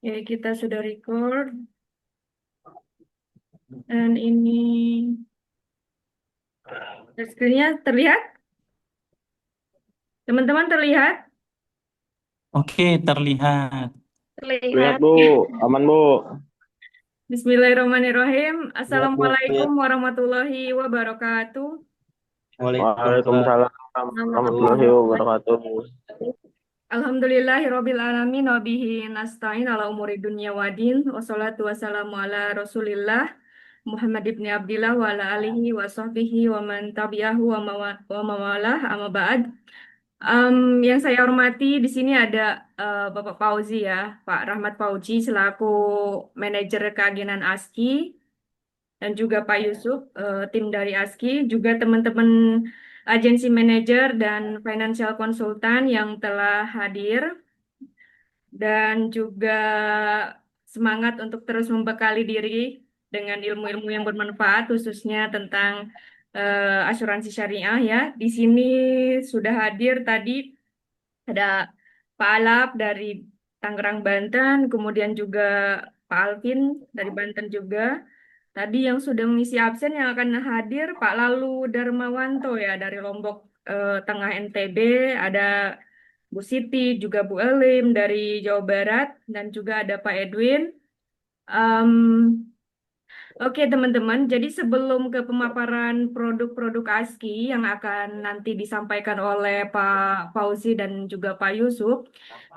Ya, kita sudah record dan ini screen-nya terlihat. Teman-teman terlihat? Oke, terlihat. Lihat Terlihat. Bu, aman Bu. Bismillahirrahmanirrahim. Lihat Bu, Assalamualaikum lihat. warahmatullahi wabarakatuh. Waalaikumsalam warahmatullahi wabarakatuh. Alhamdulillahirabbil alamin wa bihi nasta'in ala umuri dunya wadin. Wassalatu wassalamu ala Rasulillah Muhammad ibn Abdillah wa ala alihi wa sahbihi wa man tabi'ahu wa mawalah amma ba'd. Yang saya hormati di sini ada Bapak Fauzi ya, Pak Rahmat Fauzi selaku manajer keagenan ASKI dan juga Pak Yusuf, tim dari ASKI, juga teman-teman agensi manajer dan financial consultant yang telah hadir dan juga semangat untuk terus membekali diri dengan ilmu-ilmu yang bermanfaat khususnya tentang asuransi syariah ya. Di sini sudah hadir tadi ada Pak Alap dari Tangerang, Banten, kemudian juga Pak Alvin dari Banten juga. Tadi yang sudah mengisi absen yang akan hadir Pak Lalu Darmawanto ya dari Lombok Tengah NTB, ada Bu Siti, juga Bu Elim dari Jawa Barat, dan juga ada Pak Edwin. Em, Oke teman-teman, jadi sebelum ke pemaparan produk-produk ASKI yang akan nanti disampaikan oleh Pak Fauzi dan juga Pak Yusuf,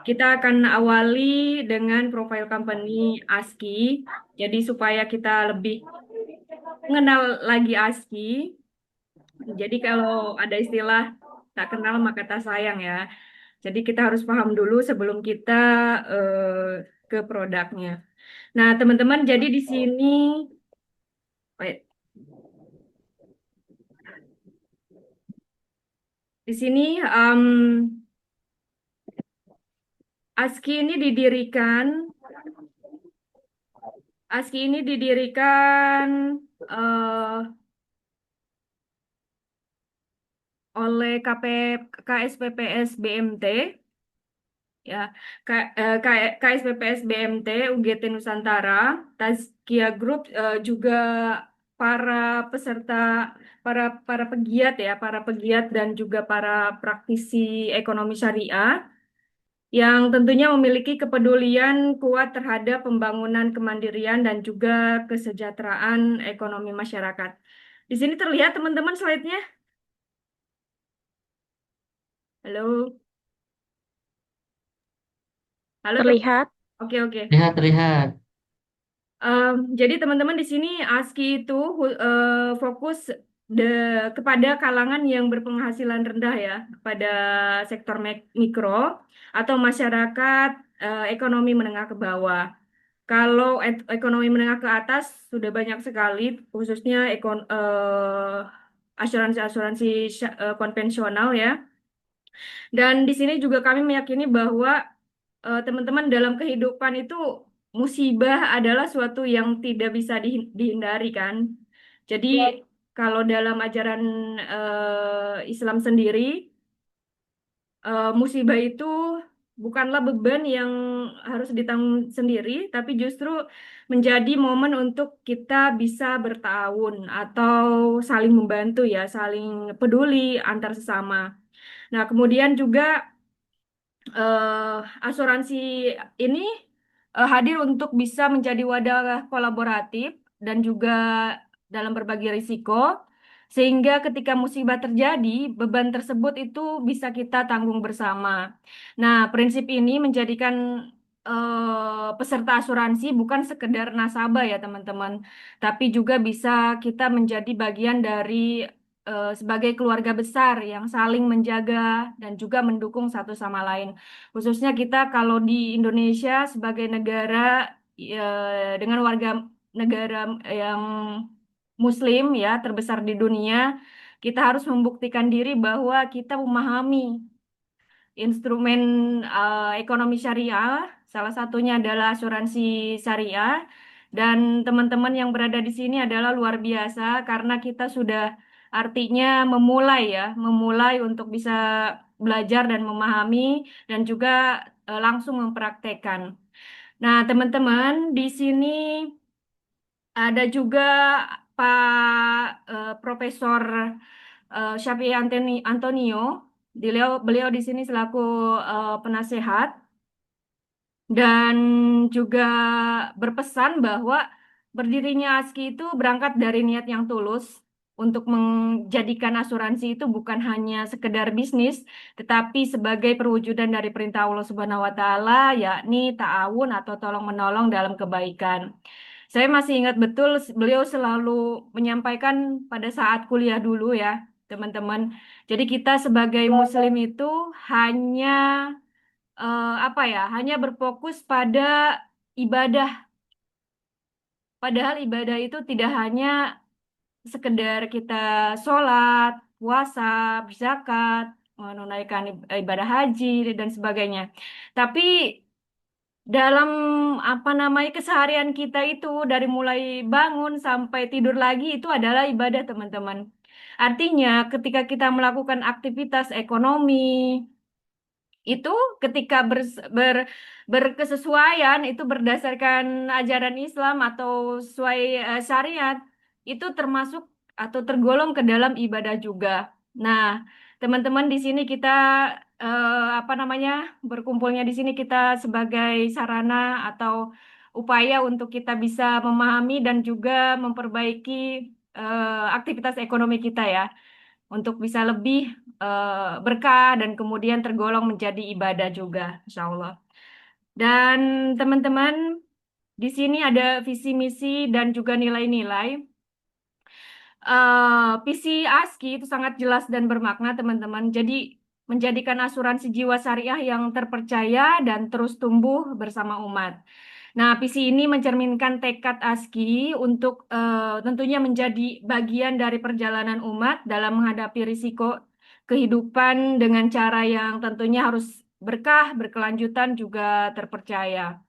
kita akan awali dengan profil company ASKI. Jadi supaya kita lebih mengenal lagi ASKI. Jadi kalau ada istilah tak kenal maka tak sayang ya. Jadi kita harus paham dulu sebelum kita ke produknya. Nah, teman-teman, jadi di sini wait, di sini ASKI ini didirikan ASKI ini didirikan eh, oleh KSPPS BMT ya, KSPPS BMT, UGT Nusantara, Tazkia Group, juga para peserta, para para pegiat ya, para pegiat dan juga para praktisi ekonomi syariah yang tentunya memiliki kepedulian kuat terhadap pembangunan kemandirian dan juga kesejahteraan ekonomi masyarakat. Di sini terlihat teman-teman slide-nya. Halo, halo teman. Terlihat. Oke, oke. Terlihat, terlihat. Jadi teman-teman di sini ASKI itu fokus kepada kalangan yang berpenghasilan rendah ya, kepada sektor mikro atau masyarakat ekonomi menengah ke bawah. Kalau ekonomi menengah ke atas sudah banyak sekali, khususnya asuransi-asuransi konvensional ya. Dan di sini juga kami meyakini bahwa teman-teman dalam kehidupan itu musibah adalah suatu yang tidak bisa dihindari kan. Jadi kalau dalam ajaran Islam sendiri, musibah itu bukanlah beban yang harus ditanggung sendiri, tapi justru menjadi momen untuk kita bisa bertahun atau saling membantu ya, saling peduli antar sesama. Nah, kemudian juga asuransi ini hadir untuk bisa menjadi wadah kolaboratif dan juga dalam berbagi risiko, sehingga ketika musibah terjadi, beban tersebut itu bisa kita tanggung bersama. Nah, prinsip ini menjadikan peserta asuransi bukan sekedar nasabah ya teman-teman, tapi juga bisa kita menjadi bagian dari sebagai keluarga besar yang saling menjaga dan juga mendukung satu sama lain. Khususnya kita kalau di Indonesia sebagai negara dengan warga negara yang Muslim ya terbesar di dunia, kita harus membuktikan diri bahwa kita memahami instrumen ekonomi syariah, salah satunya adalah asuransi syariah, dan teman-teman yang berada di sini adalah luar biasa karena kita sudah artinya memulai untuk bisa belajar dan memahami dan juga langsung mempraktekkan. Nah, teman-teman, di sini ada juga Pak Profesor Syafii Antonio. Beliau di sini selaku penasehat dan juga berpesan bahwa berdirinya ASKI itu berangkat dari niat yang tulus untuk menjadikan asuransi itu bukan hanya sekedar bisnis, tetapi sebagai perwujudan dari perintah Allah Subhanahu wa taala, yakni ta'awun atau tolong menolong dalam kebaikan. Saya masih ingat betul beliau selalu menyampaikan pada saat kuliah dulu ya, teman-teman. Jadi kita sebagai muslim itu hanya apa ya, hanya berfokus pada ibadah. Padahal ibadah itu tidak hanya sekedar kita sholat, puasa, berzakat, menunaikan ibadah haji dan sebagainya. Tapi dalam apa namanya keseharian kita itu dari mulai bangun sampai tidur lagi itu adalah ibadah, teman-teman. Artinya ketika kita melakukan aktivitas ekonomi itu ketika berkesesuaian itu berdasarkan ajaran Islam atau sesuai syariat itu termasuk atau tergolong ke dalam ibadah juga. Nah, teman-teman di sini kita apa namanya berkumpulnya di sini kita sebagai sarana atau upaya untuk kita bisa memahami dan juga memperbaiki aktivitas ekonomi kita ya untuk bisa lebih berkah dan kemudian tergolong menjadi ibadah juga, insya Allah. Dan teman-teman, di sini ada visi misi dan juga nilai-nilai. Visi ASKI itu sangat jelas dan bermakna, teman-teman. Jadi menjadikan asuransi jiwa syariah yang terpercaya dan terus tumbuh bersama umat. Nah, visi ini mencerminkan tekad ASKI untuk tentunya menjadi bagian dari perjalanan umat dalam menghadapi risiko kehidupan dengan cara yang tentunya harus berkah, berkelanjutan, juga terpercaya.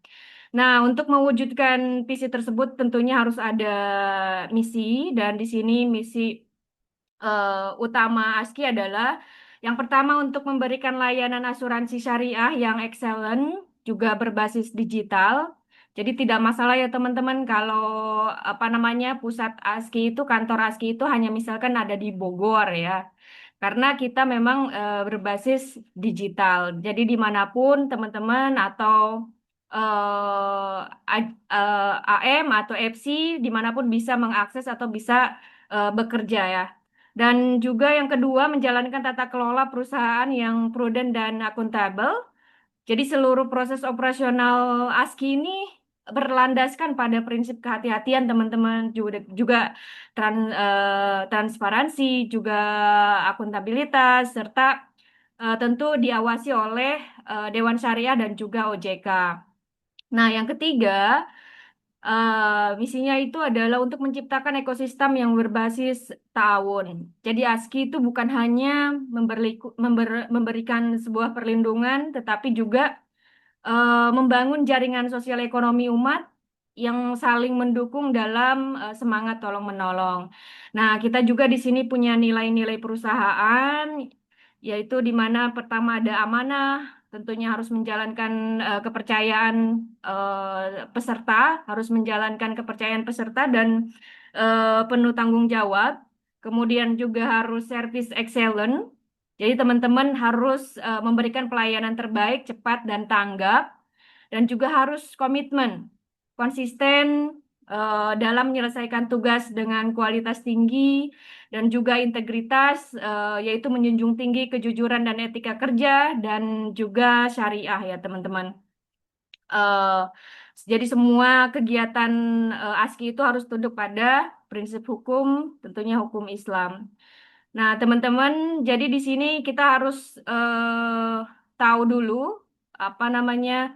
Nah, untuk mewujudkan visi tersebut tentunya harus ada misi, dan di sini misi utama ASKI adalah yang pertama untuk memberikan layanan asuransi syariah yang excellent, juga berbasis digital. Jadi tidak masalah ya teman-teman kalau apa namanya pusat ASKI itu kantor ASKI itu hanya misalkan ada di Bogor ya. Karena kita memang berbasis digital. Jadi dimanapun teman-teman atau AM atau FC dimanapun bisa mengakses atau bisa bekerja ya. Dan juga yang kedua, menjalankan tata kelola perusahaan yang prudent dan akuntabel. Jadi seluruh proses operasional ASKI ini berlandaskan pada prinsip kehati-hatian, teman-teman, juga transparansi, juga akuntabilitas, serta tentu diawasi oleh Dewan Syariah dan juga OJK. Nah, yang ketiga, misinya itu adalah untuk menciptakan ekosistem yang berbasis ta'awun. Jadi ASKI itu bukan hanya memberikan sebuah perlindungan, tetapi juga membangun jaringan sosial ekonomi umat yang saling mendukung dalam semangat tolong-menolong. Nah, kita juga di sini punya nilai-nilai perusahaan, yaitu di mana pertama ada amanah, tentunya harus menjalankan kepercayaan peserta, harus menjalankan kepercayaan peserta dan penuh tanggung jawab. Kemudian juga harus service excellent. Jadi teman-teman harus memberikan pelayanan terbaik, cepat dan tanggap, dan juga harus komitmen, konsisten dalam menyelesaikan tugas dengan kualitas tinggi dan juga integritas, yaitu menjunjung tinggi kejujuran dan etika kerja dan juga syariah ya teman-teman. Eh, jadi semua kegiatan ASKI itu harus tunduk pada prinsip hukum, tentunya hukum Islam. Nah, teman-teman, jadi di sini kita harus tahu dulu apa namanya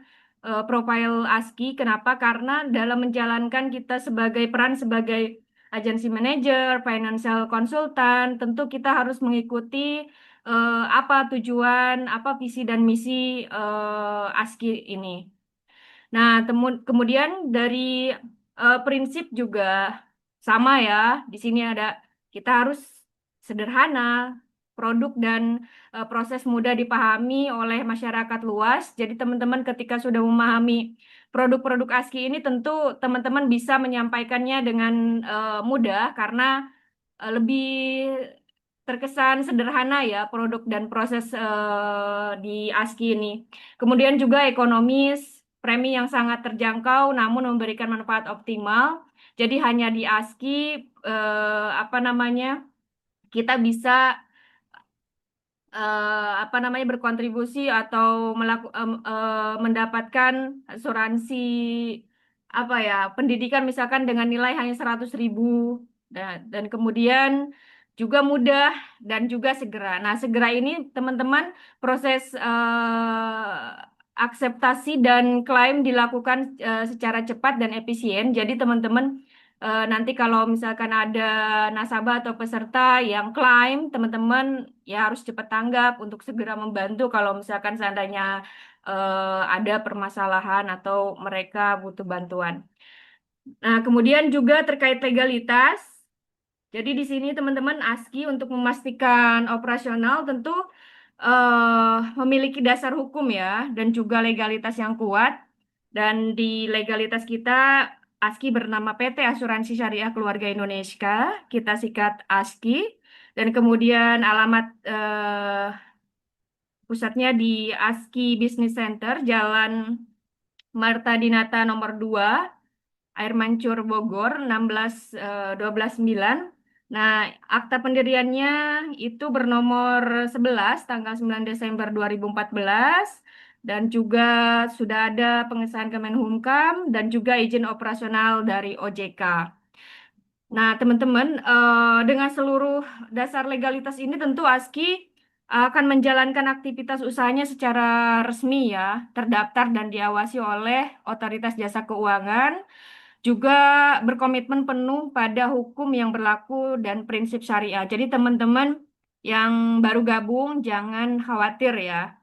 profil ASKI. Kenapa? Karena dalam menjalankan kita sebagai peran sebagai agensi manajer, financial consultant, tentu kita harus mengikuti apa tujuan, apa visi dan misi ASKI ini. Nah, kemudian dari prinsip juga sama ya. Di sini ada kita harus sederhana, produk dan proses mudah dipahami oleh masyarakat luas. Jadi teman-teman ketika sudah memahami produk-produk ASKI ini tentu teman-teman bisa menyampaikannya dengan mudah karena lebih terkesan sederhana ya produk dan proses di ASKI ini. Kemudian juga ekonomis, premi yang sangat terjangkau namun memberikan manfaat optimal. Jadi hanya di ASKI apa namanya kita bisa apa namanya berkontribusi atau mendapatkan asuransi apa ya pendidikan misalkan dengan nilai hanya 100.000 dan kemudian juga mudah dan juga segera. Nah, segera ini teman-teman proses akseptasi dan klaim dilakukan secara cepat dan efisien. Jadi teman-teman nanti kalau misalkan ada nasabah atau peserta yang klaim, teman-teman ya harus cepat tanggap untuk segera membantu kalau misalkan seandainya ada permasalahan atau mereka butuh bantuan. Nah, kemudian juga terkait legalitas. Jadi di sini teman-teman ASKI untuk memastikan operasional tentu memiliki dasar hukum ya dan juga legalitas yang kuat. Dan di legalitas kita ASKI bernama PT Asuransi Syariah Keluarga Indonesia, kita sikat ASKI. Dan kemudian alamat pusatnya di ASKI Business Center, Jalan Marta Dinata nomor 2, Air Mancur Bogor 16129. Nah, akta pendiriannya itu bernomor 11 tanggal 9 Desember 2014 dan juga sudah ada pengesahan Kemenhumkam dan juga izin operasional dari OJK. Nah, teman-teman, dengan seluruh dasar legalitas ini tentu ASKI akan menjalankan aktivitas usahanya secara resmi ya, terdaftar dan diawasi oleh Otoritas Jasa Keuangan, juga berkomitmen penuh pada hukum yang berlaku dan prinsip syariah. Jadi teman-teman yang baru gabung jangan khawatir ya,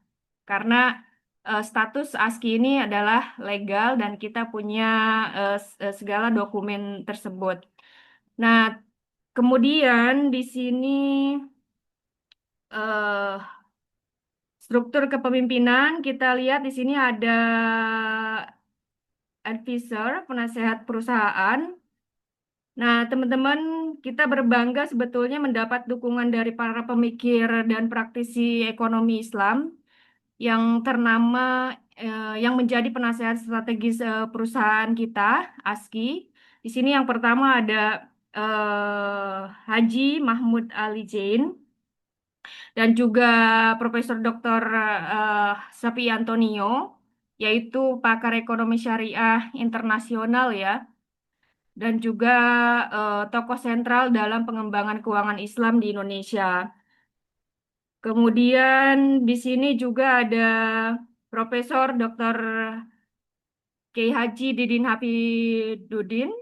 karena status ASKI ini adalah legal dan kita punya segala dokumen tersebut. Nah, kemudian di sini eh, struktur kepemimpinan kita lihat di sini ada advisor, penasehat perusahaan. Nah, teman-teman, kita berbangga sebetulnya mendapat dukungan dari para pemikir dan praktisi ekonomi Islam yang ternama yang menjadi penasehat strategis perusahaan kita, ASKI. Di sini yang pertama ada Haji Mahmud Ali Jain dan juga Profesor Dr. Sapi Antonio, yaitu pakar ekonomi syariah internasional ya dan juga tokoh sentral dalam pengembangan keuangan Islam di Indonesia. Kemudian di sini juga ada Profesor Dr. Kiai Haji Didin Hafidudin.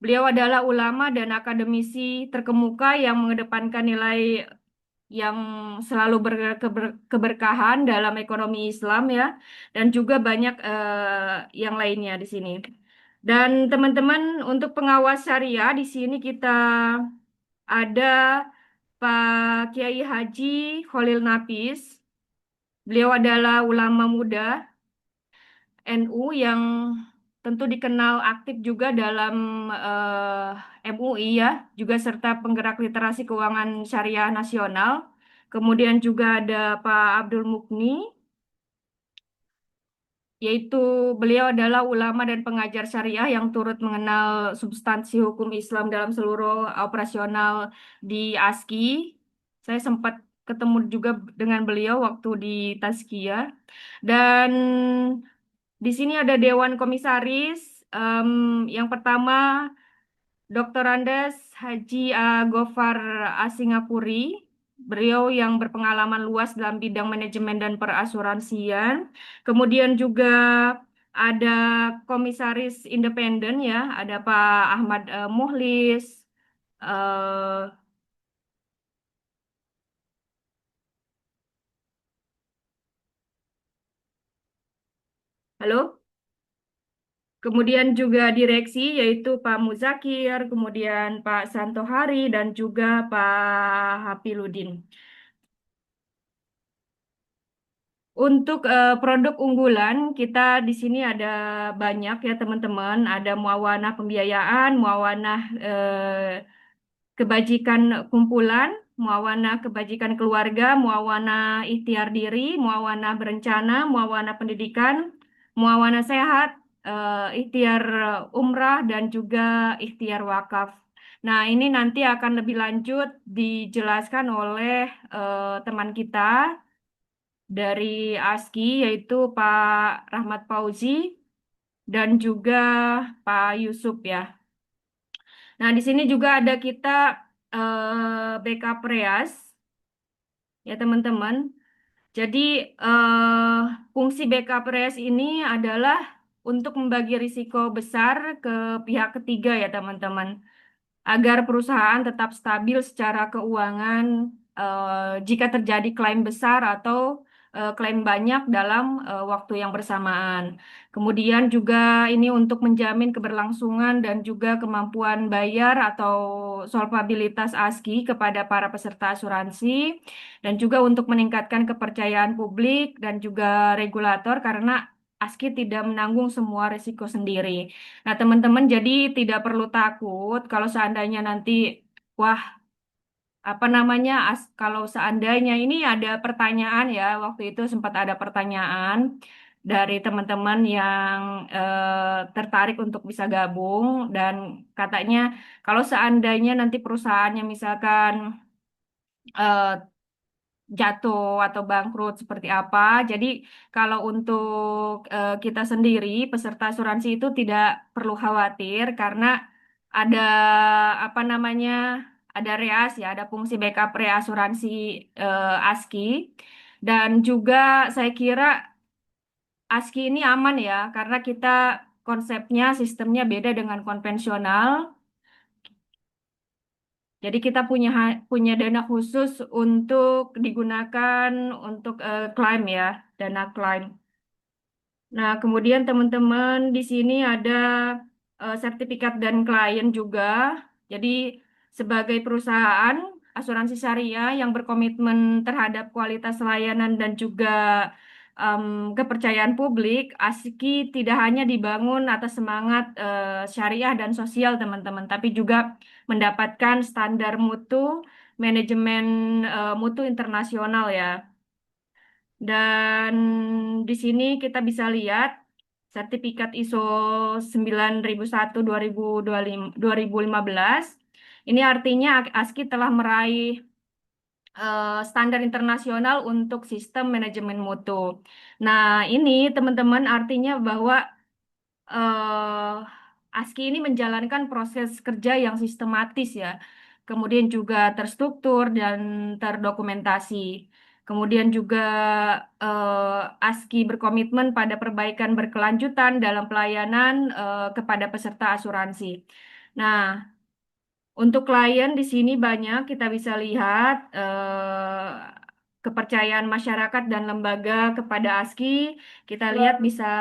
Beliau adalah ulama dan akademisi terkemuka yang mengedepankan nilai yang selalu berkeberkahan dalam ekonomi Islam ya, dan juga banyak yang lainnya di sini. Dan teman-teman untuk pengawas syariah di sini kita ada Pak Kiai Haji Khalil Nafis. Beliau adalah ulama muda NU yang tentu dikenal aktif juga dalam MUI ya, juga serta penggerak literasi keuangan syariah nasional. Kemudian juga ada Pak Abdul Mukni, yaitu beliau adalah ulama dan pengajar syariah yang turut mengenal substansi hukum Islam dalam seluruh operasional di ASKI. Saya sempat ketemu juga dengan beliau waktu di Tazkiyah. Dan di sini ada Dewan Komisaris. Yang pertama, Dr. Andes Haji Gofar Asingapuri. Beliau yang berpengalaman luas dalam bidang manajemen dan perasuransian. Kemudian juga ada komisaris independen ya, ada Pak Ahmad Muhlis. eh, Halo? Kemudian juga direksi yaitu Pak Muzakir, kemudian Pak Santohari dan juga Pak Hapiludin. Untuk produk unggulan kita di sini ada banyak ya teman-teman. Ada muawanah pembiayaan, muawanah kebajikan kumpulan, muawanah kebajikan keluarga, muawanah ikhtiar diri, muawanah berencana, muawanah pendidikan, muawanah sehat, ikhtiar umrah dan juga ikhtiar wakaf. Nah, ini nanti akan lebih lanjut dijelaskan oleh teman kita dari ASKI yaitu Pak Rahmat Fauzi dan juga Pak Yusuf ya. Nah, di sini juga ada kita backup Reas ya teman-teman. Jadi fungsi backup Reas ini adalah untuk membagi risiko besar ke pihak ketiga ya teman-teman, agar perusahaan tetap stabil secara keuangan jika terjadi klaim besar atau klaim banyak dalam waktu yang bersamaan. Kemudian juga ini untuk menjamin keberlangsungan dan juga kemampuan bayar atau solvabilitas ASKI kepada para peserta asuransi dan juga untuk meningkatkan kepercayaan publik dan juga regulator karena ASKI tidak menanggung semua risiko sendiri. Nah, teman-teman jadi tidak perlu takut kalau seandainya nanti, wah, apa namanya, kalau seandainya ini ada pertanyaan ya, waktu itu sempat ada pertanyaan dari teman-teman yang tertarik untuk bisa gabung dan katanya kalau seandainya nanti perusahaannya misalkan eh, jatuh atau bangkrut seperti apa. Jadi kalau untuk kita sendiri peserta asuransi itu tidak perlu khawatir karena ada apa namanya ada reas ya, ada fungsi backup reasuransi ASKI dan juga saya kira ASKI ini aman ya karena kita konsepnya sistemnya beda dengan konvensional. Jadi kita punya dana khusus untuk digunakan untuk klaim ya, dana klaim. Nah, kemudian teman-teman di sini ada sertifikat dan klien juga. Jadi sebagai perusahaan asuransi syariah yang berkomitmen terhadap kualitas layanan dan juga kepercayaan publik, ASKI tidak hanya dibangun atas semangat syariah dan sosial teman-teman, tapi juga mendapatkan standar mutu, manajemen mutu internasional ya. Dan di sini kita bisa lihat sertifikat ISO 9001 2015. Ini artinya ASKI telah meraih standar internasional untuk sistem manajemen mutu. Nah, ini teman-teman artinya bahwa ASKI ini menjalankan proses kerja yang sistematis ya, kemudian juga terstruktur dan terdokumentasi. Kemudian juga ASKI berkomitmen pada perbaikan berkelanjutan dalam pelayanan kepada peserta asuransi. Nah, untuk klien di sini banyak kita bisa lihat kepercayaan masyarakat dan lembaga kepada ASKI kita lihat bisa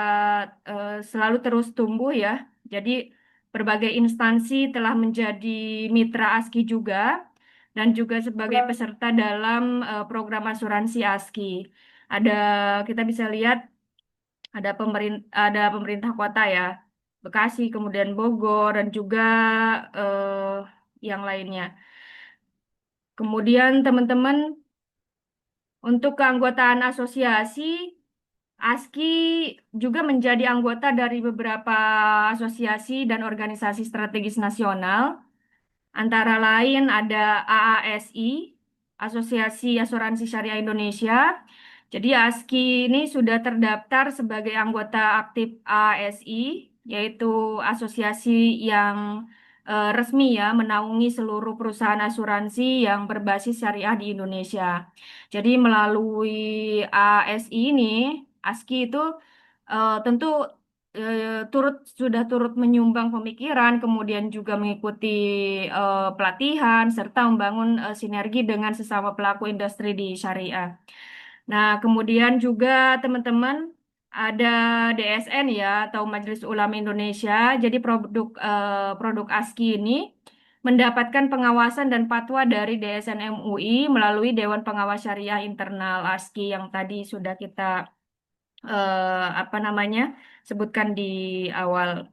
selalu terus tumbuh ya. Jadi berbagai instansi telah menjadi mitra ASKI juga dan juga sebagai peserta dalam program asuransi ASKI. Ada kita bisa lihat ada pemerintah kota ya. Bekasi, kemudian Bogor dan juga yang lainnya. Kemudian teman-teman untuk keanggotaan asosiasi ASKI juga menjadi anggota dari beberapa asosiasi dan organisasi strategis nasional. Antara lain ada AASI, Asosiasi Asuransi Syariah Indonesia. Jadi ASKI ini sudah terdaftar sebagai anggota aktif AASI, yaitu asosiasi yang resmi ya menaungi seluruh perusahaan asuransi yang berbasis syariah di Indonesia. Jadi melalui ASI ini, ASKI itu tentu sudah turut menyumbang pemikiran, kemudian juga mengikuti pelatihan serta membangun sinergi dengan sesama pelaku industri di syariah. Nah, kemudian juga teman-teman ada DSN ya atau Majelis Ulama Indonesia. Jadi produk ASKI ini mendapatkan pengawasan dan fatwa dari DSN MUI melalui Dewan Pengawas Syariah Internal ASKI yang tadi sudah kita apa namanya sebutkan di awal.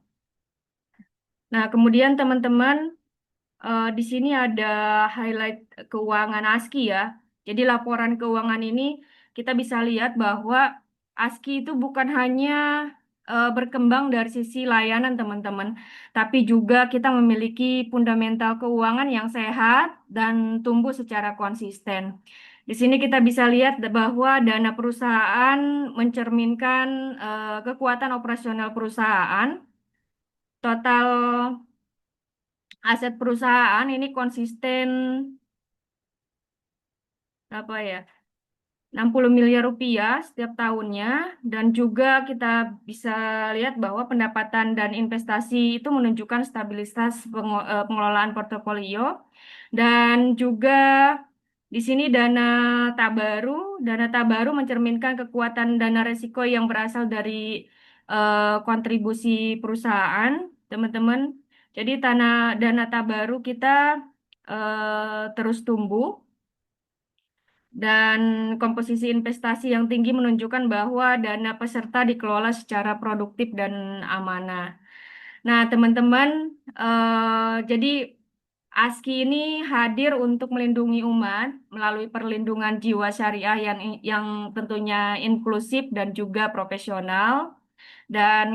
Nah, kemudian teman-teman di sini ada highlight keuangan ASKI ya. Jadi laporan keuangan ini kita bisa lihat bahwa ASKI itu bukan hanya berkembang dari sisi layanan teman-teman, tapi juga kita memiliki fundamental keuangan yang sehat dan tumbuh secara konsisten. Di sini kita bisa lihat bahwa dana perusahaan mencerminkan kekuatan operasional perusahaan. Total aset perusahaan ini konsisten apa ya 60 miliar rupiah setiap tahunnya, dan juga kita bisa lihat bahwa pendapatan dan investasi itu menunjukkan stabilitas pengelolaan portofolio, dan juga di sini dana tabaru mencerminkan kekuatan dana resiko yang berasal dari kontribusi perusahaan, teman-teman. Jadi dana tabaru kita terus tumbuh, dan komposisi investasi yang tinggi menunjukkan bahwa dana peserta dikelola secara produktif dan amanah. Nah, teman-teman, jadi ASKI ini hadir untuk melindungi umat melalui perlindungan jiwa syariah yang tentunya inklusif dan juga profesional. Dan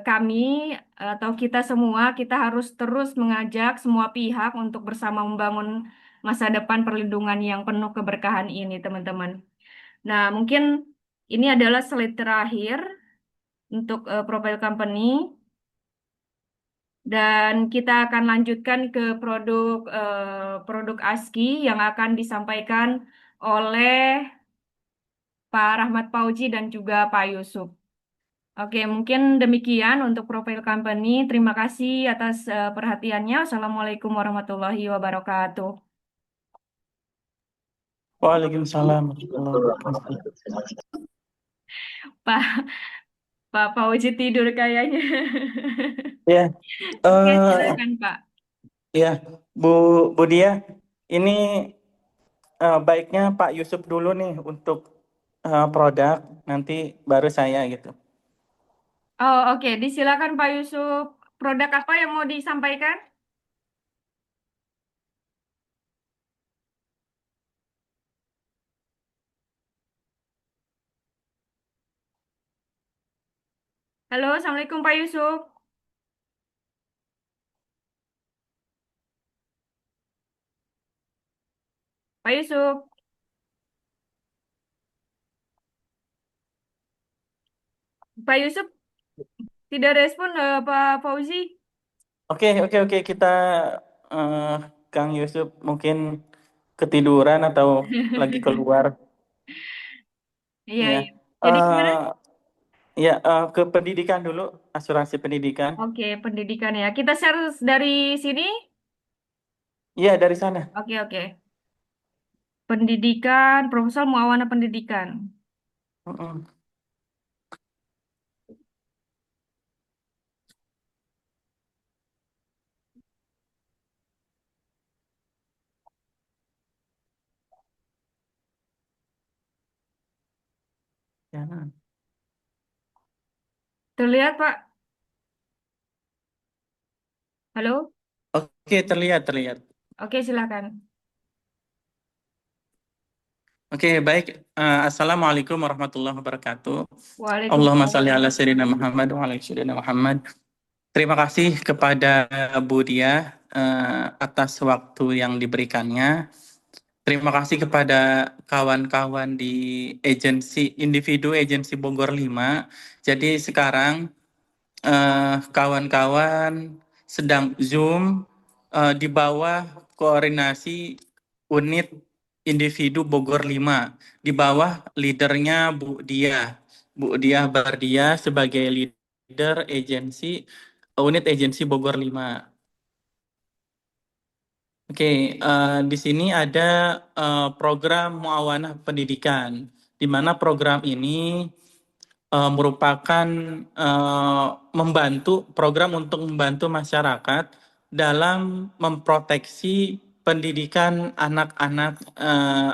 kami atau kita semua, kita harus terus mengajak semua pihak untuk bersama membangun masa depan perlindungan yang penuh keberkahan ini, teman-teman. Nah, mungkin ini adalah slide terakhir untuk profile company. Dan kita akan lanjutkan ke produk ASKI yang akan disampaikan oleh Pak Rahmat Pauji dan juga Pak Yusuf. Oke, mungkin demikian untuk profil company. Terima kasih atas perhatiannya. Assalamualaikum warahmatullahi wabarakatuh. Waalaikumsalam warahmatullahi wabarakatuh. Pak Pak Fauzi tidur kayaknya. Ya, Oke, eh silakan Pak. ya, Bu Bu Dia, ini baiknya Pak Yusuf dulu nih untuk produk, nanti baru saya gitu. Oh, oke. Disilakan Pak Yusuf. Produk apa yang mau disampaikan? Halo, Assalamualaikum Pak Yusuf. Pak Yusuf. Pak Yusuf tidak respon, Pak Fauzi. Oke, oke, oke, kita eh, Kang Yusuf mungkin ketiduran atau lagi keluar. Iya, Ya, iya. Jadi gimana? ya, ke pendidikan dulu, asuransi pendidikan. Oke, pendidikan ya. Kita share dari sini. Iya, dari sana. Oke, oke. Pendidikan, proposal muawana pendidikan. Mm-mm. Jangan. Terlihat, Pak? Halo? Oke, terlihat, terlihat. Oke, silakan. Oke, baik. Assalamualaikum warahmatullahi wabarakatuh. Allahumma Waalaikumsalam. shalli ala sayyidina Muhammad wa ala sayyidina Muhammad. Terima kasih kepada Bu Dia atas waktu yang diberikannya. Terima kasih kepada kawan-kawan di individu agensi Bogor 5. Jadi sekarang kawan-kawan sedang Zoom di bawah koordinasi unit individu Bogor 5, di bawah leadernya Bu Dia. Bu Dia Bardia sebagai leader unit agensi Bogor 5. Oke, di sini ada program Muawanah Pendidikan, di mana program ini merupakan program untuk membantu masyarakat dalam memproteksi pendidikan anak-anak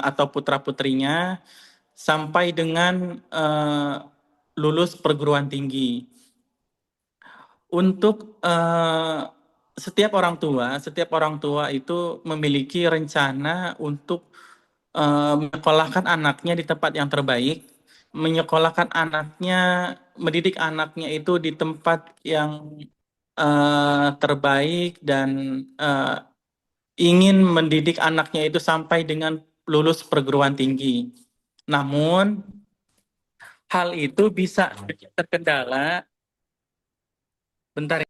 atau putra-putrinya sampai dengan lulus perguruan tinggi. Untuk setiap orang tua itu memiliki rencana untuk menyekolahkan anaknya di tempat yang terbaik, menyekolahkan anaknya, mendidik anaknya itu di tempat yang terbaik dan ingin mendidik anaknya itu sampai dengan lulus perguruan tinggi. Namun hal itu bisa terkendala. Bentar.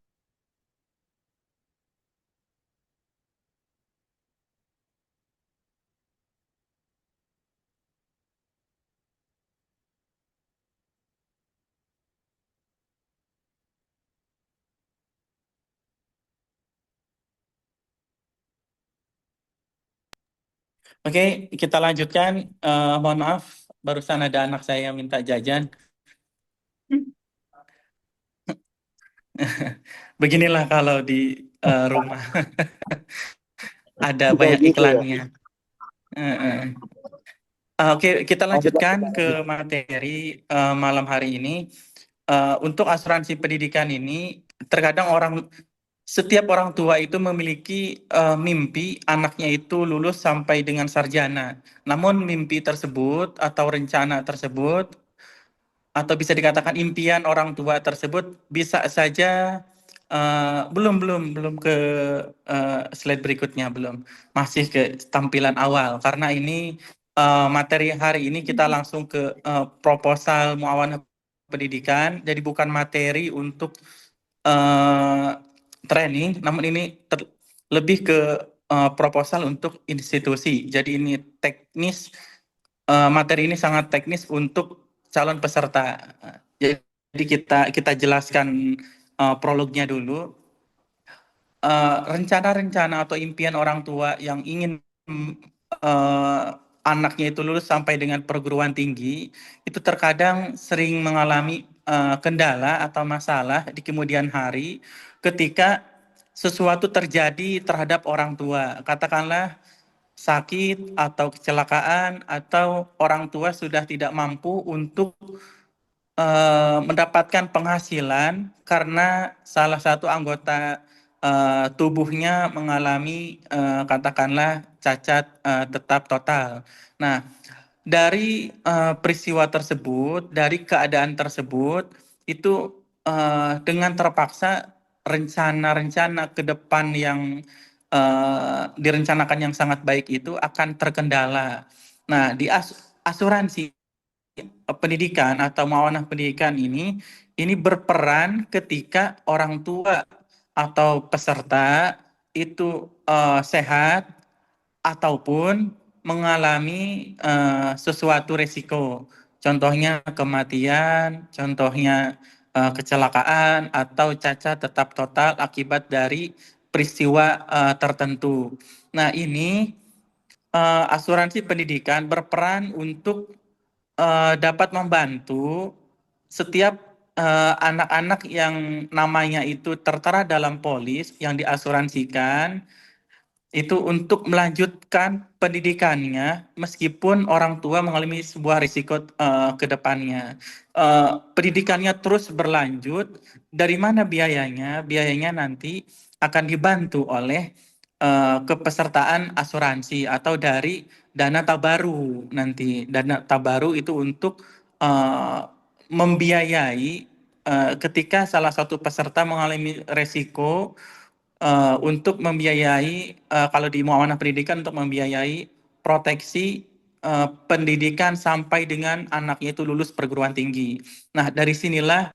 Oke, kita lanjutkan. Mohon maaf, barusan ada anak saya minta jajan. Beginilah kalau di rumah ada Bisa banyak gitu ya. iklannya. Oke, kita lanjutkan ke materi malam hari ini. Untuk asuransi pendidikan ini, terkadang setiap orang tua itu memiliki mimpi anaknya itu lulus sampai dengan sarjana. Namun mimpi tersebut atau rencana tersebut atau bisa dikatakan impian orang tua tersebut bisa saja belum ke slide berikutnya, belum, masih ke tampilan awal karena ini materi hari ini kita langsung ke proposal muawanah pendidikan, jadi bukan materi untuk training, namun ini lebih ke proposal untuk institusi. Jadi ini teknis, materi ini sangat teknis untuk calon peserta. Jadi kita jelaskan prolognya dulu. Rencana-rencana atau impian orang tua yang ingin anaknya itu lulus sampai dengan perguruan tinggi, itu terkadang sering mengalami kendala atau masalah di kemudian hari ketika sesuatu terjadi terhadap orang tua. Katakanlah sakit atau kecelakaan atau orang tua sudah tidak mampu untuk mendapatkan penghasilan karena salah satu anggota tubuhnya mengalami katakanlah cacat tetap total. Nah, dari peristiwa tersebut, dari keadaan tersebut, itu dengan terpaksa rencana-rencana ke depan yang direncanakan yang sangat baik itu akan terkendala. Nah, di asuransi pendidikan atau muawanah pendidikan ini berperan ketika orang tua atau peserta itu sehat ataupun mengalami sesuatu resiko. Contohnya kematian, contohnya kecelakaan atau cacat tetap total akibat dari peristiwa tertentu. Nah, ini asuransi pendidikan berperan untuk dapat membantu setiap anak-anak yang namanya itu tertera dalam polis yang diasuransikan itu untuk melanjutkan pendidikannya meskipun orang tua mengalami sebuah risiko ke depannya. Pendidikannya terus berlanjut, dari mana biayanya? Biayanya nanti akan dibantu oleh kepesertaan asuransi atau dari dana tabaru nanti. Dana tabaru itu untuk membiayai ketika salah satu peserta mengalami resiko untuk membiayai kalau di muawanah pendidikan untuk membiayai proteksi pendidikan sampai dengan anaknya itu lulus perguruan tinggi. Nah, dari sinilah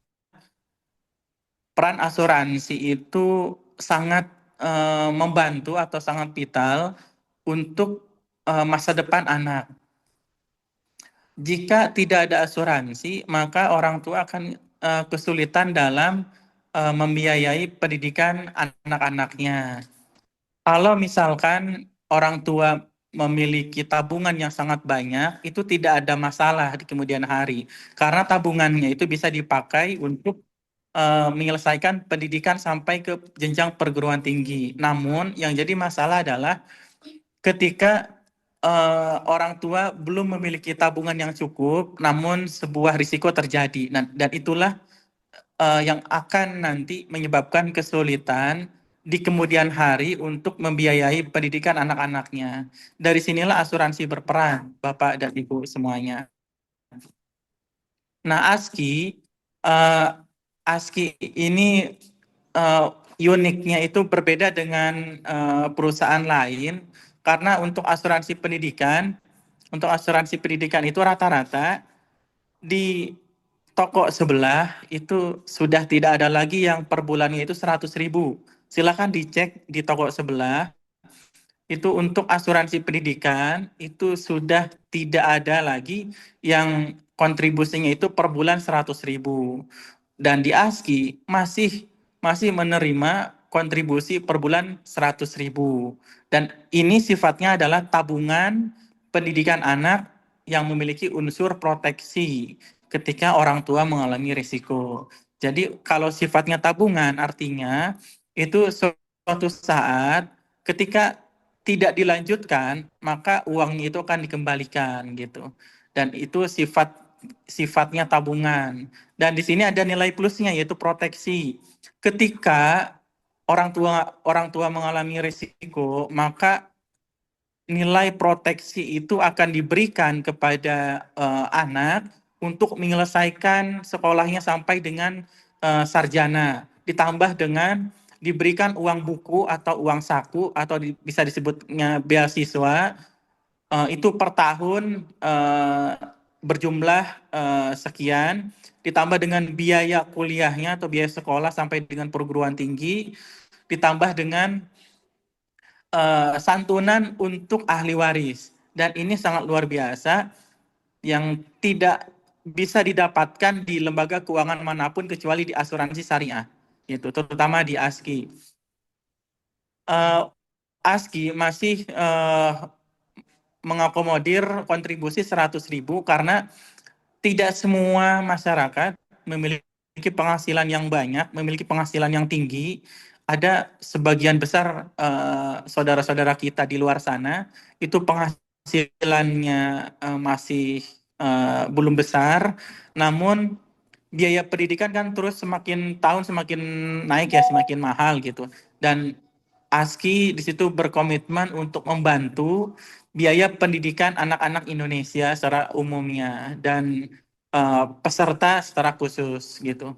peran asuransi itu sangat membantu atau sangat vital untuk masa depan anak. Jika tidak ada asuransi, maka orang tua akan kesulitan dalam membiayai pendidikan anak-anaknya. Kalau misalkan orang tua memiliki tabungan yang sangat banyak, itu tidak ada masalah di kemudian hari. Karena tabungannya itu bisa dipakai untuk menyelesaikan pendidikan sampai ke jenjang perguruan tinggi. Namun yang jadi masalah adalah ketika orang tua belum memiliki tabungan yang cukup, namun sebuah risiko terjadi. Dan itulah yang akan nanti menyebabkan kesulitan di kemudian hari untuk membiayai pendidikan anak-anaknya. Dari sinilah asuransi berperan, Bapak dan Ibu semuanya. Nah, eh, ASKI ini uniknya itu berbeda dengan perusahaan lain karena untuk asuransi pendidikan itu rata-rata di toko sebelah itu sudah tidak ada lagi yang per bulannya itu 100.000. Silakan dicek di toko sebelah itu untuk asuransi pendidikan itu sudah tidak ada lagi yang kontribusinya itu per bulan 100.000. Dan di ASKI masih menerima kontribusi per bulan 100.000. Dan ini sifatnya adalah tabungan pendidikan anak yang memiliki unsur proteksi ketika orang tua mengalami risiko. Jadi kalau sifatnya tabungan artinya itu suatu saat ketika tidak dilanjutkan, maka uangnya itu akan dikembalikan gitu. Dan itu sifatnya tabungan. Dan di sini ada nilai plusnya yaitu proteksi. Ketika orang tua mengalami risiko, maka nilai proteksi itu akan diberikan kepada anak untuk menyelesaikan sekolahnya sampai dengan sarjana, ditambah dengan diberikan uang buku atau uang saku atau bisa disebutnya beasiswa itu per tahun berjumlah sekian, ditambah dengan biaya kuliahnya atau biaya sekolah sampai dengan perguruan tinggi, ditambah dengan santunan untuk ahli waris. Dan ini sangat luar biasa yang tidak bisa didapatkan di lembaga keuangan manapun kecuali di asuransi syariah, gitu, terutama di ASKI. ASKI masih mengakomodir kontribusi 100.000 karena tidak semua masyarakat memiliki penghasilan yang banyak, memiliki penghasilan yang tinggi. Ada sebagian besar saudara-saudara kita di luar sana itu penghasilannya masih belum besar, namun biaya pendidikan kan terus semakin tahun semakin naik ya, semakin mahal gitu. Dan ASKI di situ berkomitmen untuk membantu biaya pendidikan anak-anak Indonesia secara umumnya dan peserta secara khusus gitu.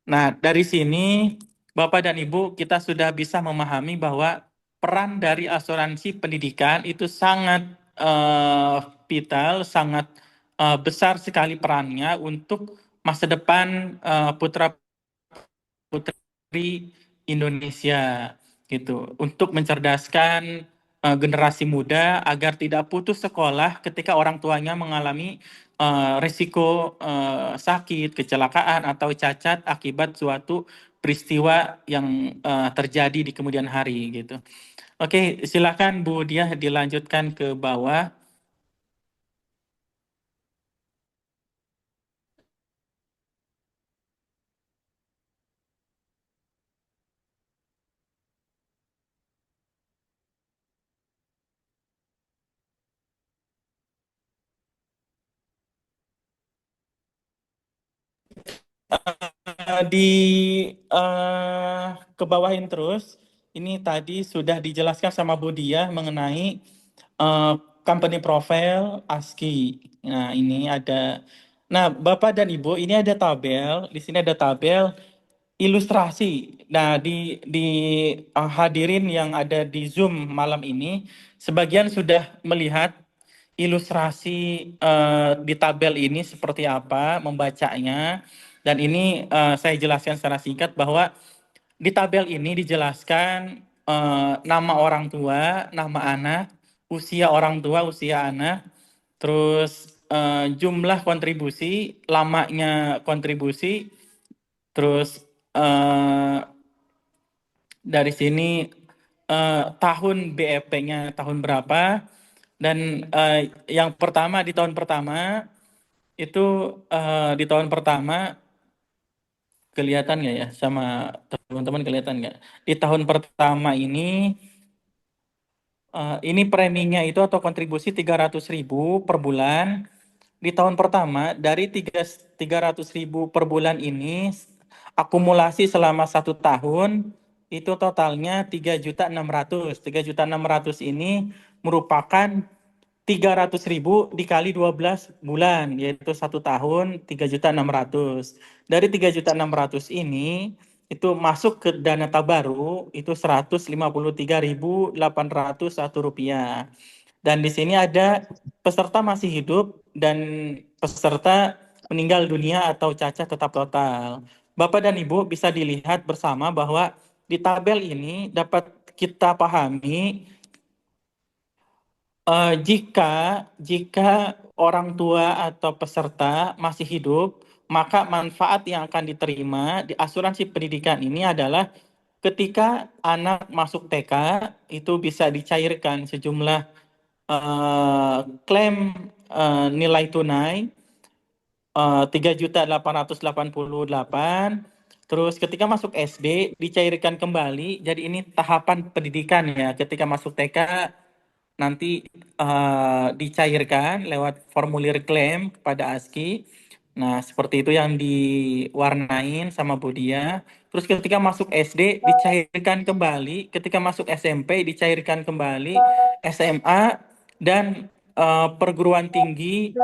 Nah, dari sini Bapak dan Ibu kita sudah bisa memahami bahwa peran dari asuransi pendidikan itu sangat vital, sangat besar sekali perannya untuk masa depan putra-putri Indonesia gitu, untuk mencerdaskan generasi muda agar tidak putus sekolah ketika orang tuanya mengalami risiko sakit, kecelakaan atau cacat akibat suatu peristiwa yang terjadi di kemudian hari gitu. Oke, silakan Bu Diah dilanjutkan ke bawah. Di kebawahin terus, ini tadi sudah dijelaskan sama Bu Diah mengenai company profile ASKI. Nah, ini ada. Nah, Bapak dan Ibu, ini ada tabel. Di sini ada tabel ilustrasi. Nah, di hadirin yang ada di Zoom malam ini, sebagian sudah melihat ilustrasi di tabel ini seperti apa, membacanya. Dan ini saya jelaskan secara singkat bahwa di tabel ini dijelaskan nama orang tua, nama anak, usia orang tua, usia anak, terus jumlah kontribusi, lamanya kontribusi, terus dari sini tahun BEP-nya tahun berapa, dan yang pertama di tahun pertama itu di tahun pertama Kelihatan nggak ya sama teman-teman, kelihatan nggak? Di tahun pertama ini preminya itu atau kontribusi 300.000 per bulan. Di tahun pertama dari 300.000 per bulan ini akumulasi selama 1 tahun itu totalnya 3.600.000. 3.600.000 ini merupakan 300.000 dikali 12 bulan, yaitu 1 tahun 3.600.000. Dari 3.600.000 ini itu masuk ke dana tabaru itu Rp153.801. Dan di sini ada peserta masih hidup dan peserta meninggal dunia atau cacat tetap total. Bapak dan Ibu bisa dilihat bersama bahwa di tabel ini dapat kita pahami jika orang tua atau peserta masih hidup, maka manfaat yang akan diterima di asuransi pendidikan ini adalah ketika anak masuk TK itu bisa dicairkan sejumlah klaim nilai tunai 3.888.000. Terus ketika masuk SD dicairkan kembali. Jadi ini tahapan pendidikan ya. Ketika masuk TK nanti dicairkan lewat formulir klaim kepada ASKI. Nah, seperti itu yang diwarnain sama Budia. Terus ketika masuk SD dicairkan kembali, ketika masuk SMP dicairkan kembali, SMA dan perguruan tinggi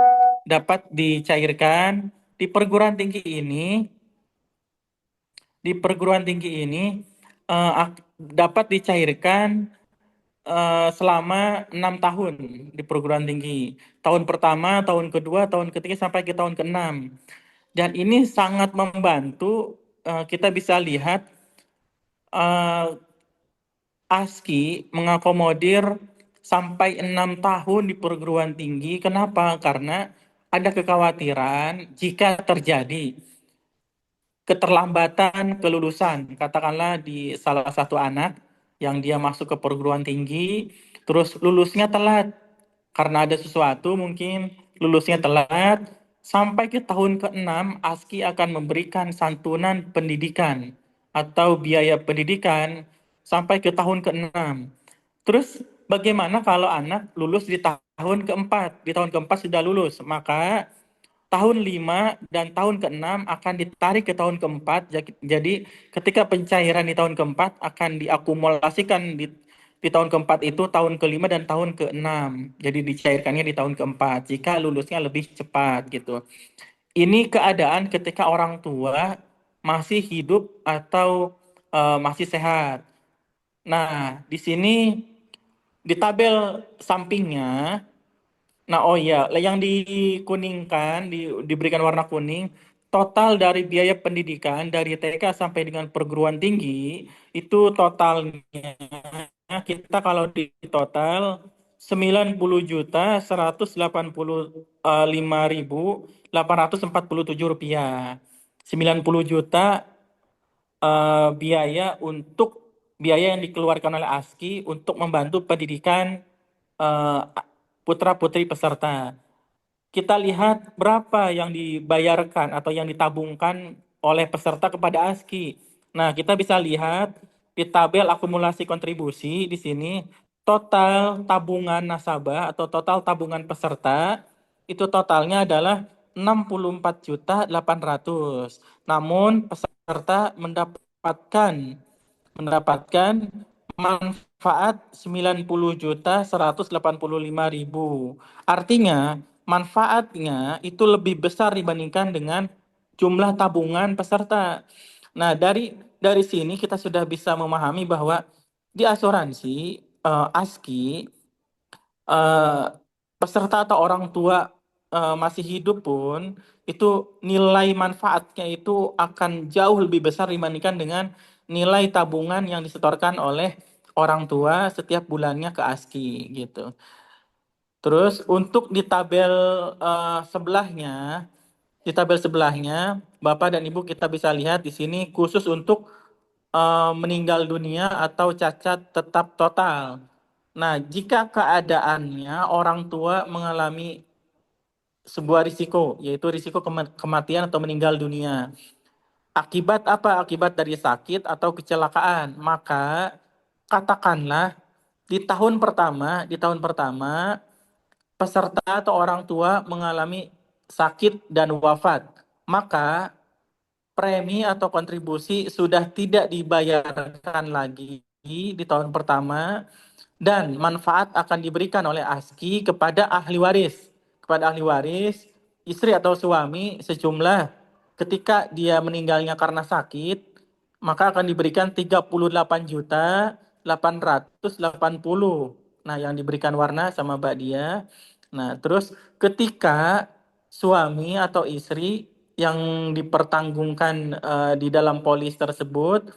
dapat dicairkan. Di perguruan tinggi ini dapat dicairkan selama 6 tahun di perguruan tinggi. Tahun pertama, tahun kedua, tahun ketiga sampai ke tahun ke-6. Dan ini sangat membantu. Kita bisa lihat ASKI mengakomodir sampai 6 tahun di perguruan tinggi. Kenapa? Karena ada kekhawatiran jika terjadi keterlambatan kelulusan, katakanlah di salah satu anak yang dia masuk ke perguruan tinggi, terus lulusnya telat karena ada sesuatu, mungkin lulusnya telat, sampai ke tahun ke-6 ASKI akan memberikan santunan pendidikan atau biaya pendidikan sampai ke tahun ke-6. Terus bagaimana kalau anak lulus di tahun keempat? Di tahun keempat sudah lulus, maka tahun 5 dan tahun ke-6 akan ditarik ke tahun keempat. Jadi ketika pencairan di tahun keempat akan diakumulasikan di tahun keempat itu tahun ke-5 dan tahun ke-6. Jadi dicairkannya di tahun keempat jika lulusnya lebih cepat gitu. Ini keadaan ketika orang tua masih hidup atau masih sehat. Nah, di sini di tabel sampingnya. Nah, oh iya, yang dikuningkan, diberikan warna kuning, total dari biaya pendidikan dari TK sampai dengan perguruan tinggi, itu totalnya kita kalau di total 90.185.847 rupiah. 90 juta biaya yang dikeluarkan oleh ASKI untuk membantu pendidikan eh, putra-putri peserta. Kita lihat berapa yang dibayarkan atau yang ditabungkan oleh peserta kepada ASKI. Nah, kita bisa lihat di tabel akumulasi kontribusi di sini total tabungan nasabah atau total tabungan peserta itu totalnya adalah 64.800. Namun peserta mendapatkan manfaat 90.185.000. Artinya, manfaatnya itu lebih besar dibandingkan dengan jumlah tabungan peserta. Nah, dari sini kita sudah bisa memahami bahwa di asuransi ASKI eh, peserta atau orang tua masih hidup pun itu nilai manfaatnya itu akan jauh lebih besar dibandingkan dengan nilai tabungan yang disetorkan oleh orang tua setiap bulannya ke ASKI gitu. Terus untuk di tabel sebelahnya Bapak dan Ibu kita bisa lihat di sini khusus untuk meninggal dunia atau cacat tetap total. Nah, jika keadaannya orang tua mengalami sebuah risiko, yaitu risiko kematian atau meninggal dunia. Akibat apa? Akibat dari sakit atau kecelakaan. Maka katakanlah di tahun pertama peserta atau orang tua mengalami sakit dan wafat, maka premi atau kontribusi sudah tidak dibayarkan lagi di tahun pertama dan manfaat akan diberikan oleh ASKI kepada ahli waris. Kepada ahli waris, istri atau suami sejumlah ketika dia meninggalnya karena sakit, maka akan diberikan 38.880. Nah, yang diberikan warna sama Mbak dia. Nah, terus ketika suami atau istri yang dipertanggungkan di dalam polis tersebut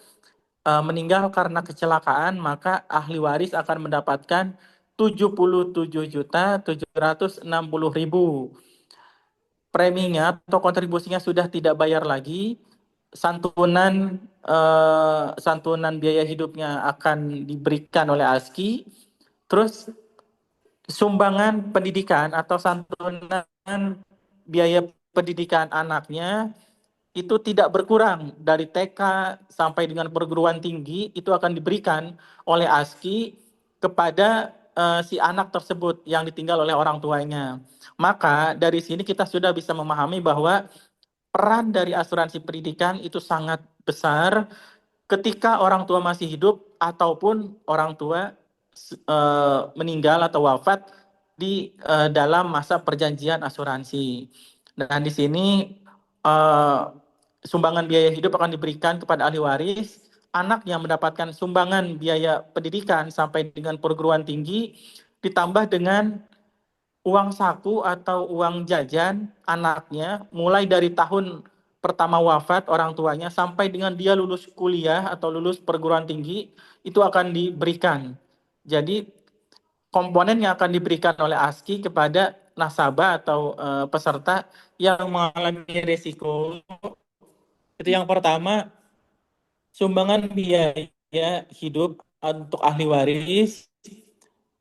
meninggal karena kecelakaan, maka ahli waris akan mendapatkan 77.760.000. Preminya atau kontribusinya sudah tidak bayar lagi, santunan biaya hidupnya akan diberikan oleh ASKI, terus sumbangan pendidikan atau santunan biaya pendidikan anaknya itu tidak berkurang dari TK sampai dengan perguruan tinggi, itu akan diberikan oleh ASKI kepada si anak tersebut yang ditinggal oleh orang tuanya. Maka dari sini kita sudah bisa memahami bahwa peran dari asuransi pendidikan itu sangat besar ketika orang tua masih hidup ataupun orang tua meninggal atau wafat di dalam masa perjanjian asuransi. Dan di sini eh, sumbangan biaya hidup akan diberikan kepada ahli waris. Anak yang mendapatkan sumbangan biaya pendidikan sampai dengan perguruan tinggi ditambah dengan uang saku atau uang jajan anaknya mulai dari tahun pertama wafat orang tuanya sampai dengan dia lulus kuliah atau lulus perguruan tinggi itu akan diberikan. Jadi komponen yang akan diberikan oleh ASKI kepada nasabah atau peserta yang mengalami risiko itu yang pertama sumbangan biaya hidup untuk ahli waris.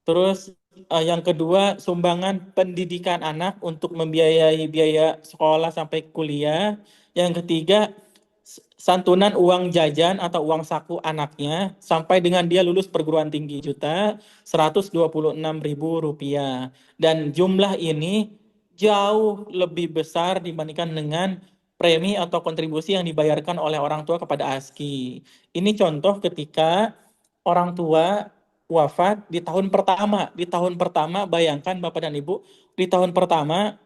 Terus yang kedua, sumbangan pendidikan anak untuk membiayai biaya sekolah sampai kuliah. Yang ketiga, santunan uang jajan atau uang saku anaknya sampai dengan dia lulus perguruan tinggi Rp126.000. Dan jumlah ini jauh lebih besar dibandingkan dengan premi atau kontribusi yang dibayarkan oleh orang tua kepada ASKI. Ini contoh ketika orang tua wafat di tahun pertama. Di tahun pertama, bayangkan Bapak dan Ibu, di tahun pertama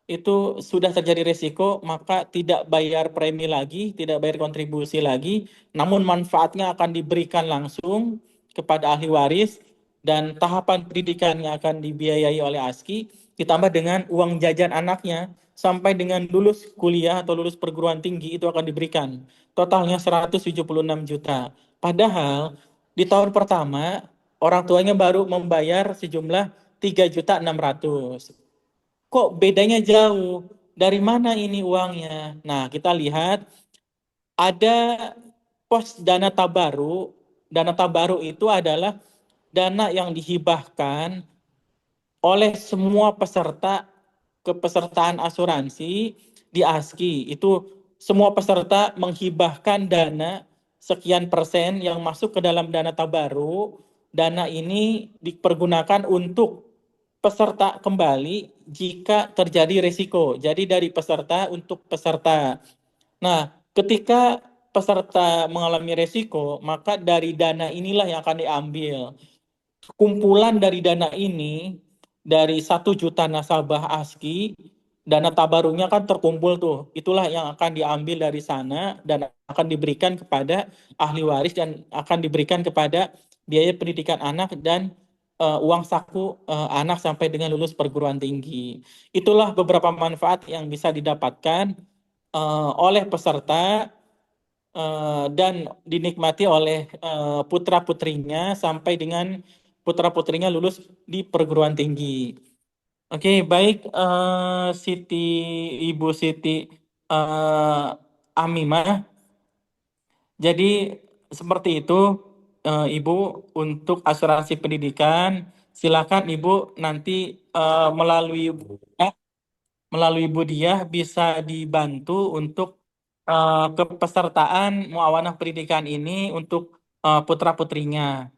itu sudah terjadi resiko, maka tidak bayar premi lagi, tidak bayar kontribusi lagi, namun manfaatnya akan diberikan langsung kepada ahli waris dan tahapan pendidikannya akan dibiayai oleh ASKI, ditambah dengan uang jajan anaknya sampai dengan lulus kuliah atau lulus perguruan tinggi itu akan diberikan. Totalnya 176 juta. Padahal di tahun pertama orang tuanya baru membayar sejumlah 3.600.000. Kok bedanya jauh? Dari mana ini uangnya? Nah, kita lihat ada pos dana tabaru. Dana tabaru itu adalah dana yang dihibahkan oleh semua peserta kepesertaan asuransi di ASKI. Itu semua peserta menghibahkan dana sekian persen yang masuk ke dalam dana tabaru. Dana ini dipergunakan untuk peserta kembali jika terjadi risiko. Jadi dari peserta untuk peserta. Nah, ketika peserta mengalami risiko, maka dari dana inilah yang akan diambil. Kumpulan dari dana ini, dari 1 juta nasabah ASKI, dana tabarunya kan terkumpul tuh. Itulah yang akan diambil dari sana dan akan diberikan kepada ahli waris dan akan diberikan kepada biaya pendidikan anak dan uang saku anak sampai dengan lulus perguruan tinggi. Itulah beberapa manfaat yang bisa didapatkan oleh peserta dan dinikmati oleh putra-putrinya sampai dengan putra-putrinya lulus di perguruan tinggi. Oke, baik Ibu Siti Amimah. Jadi seperti itu Ibu untuk asuransi pendidikan. Silakan Ibu nanti melalui Bu Diah bisa dibantu untuk kepesertaan muawanah pendidikan ini untuk putra-putrinya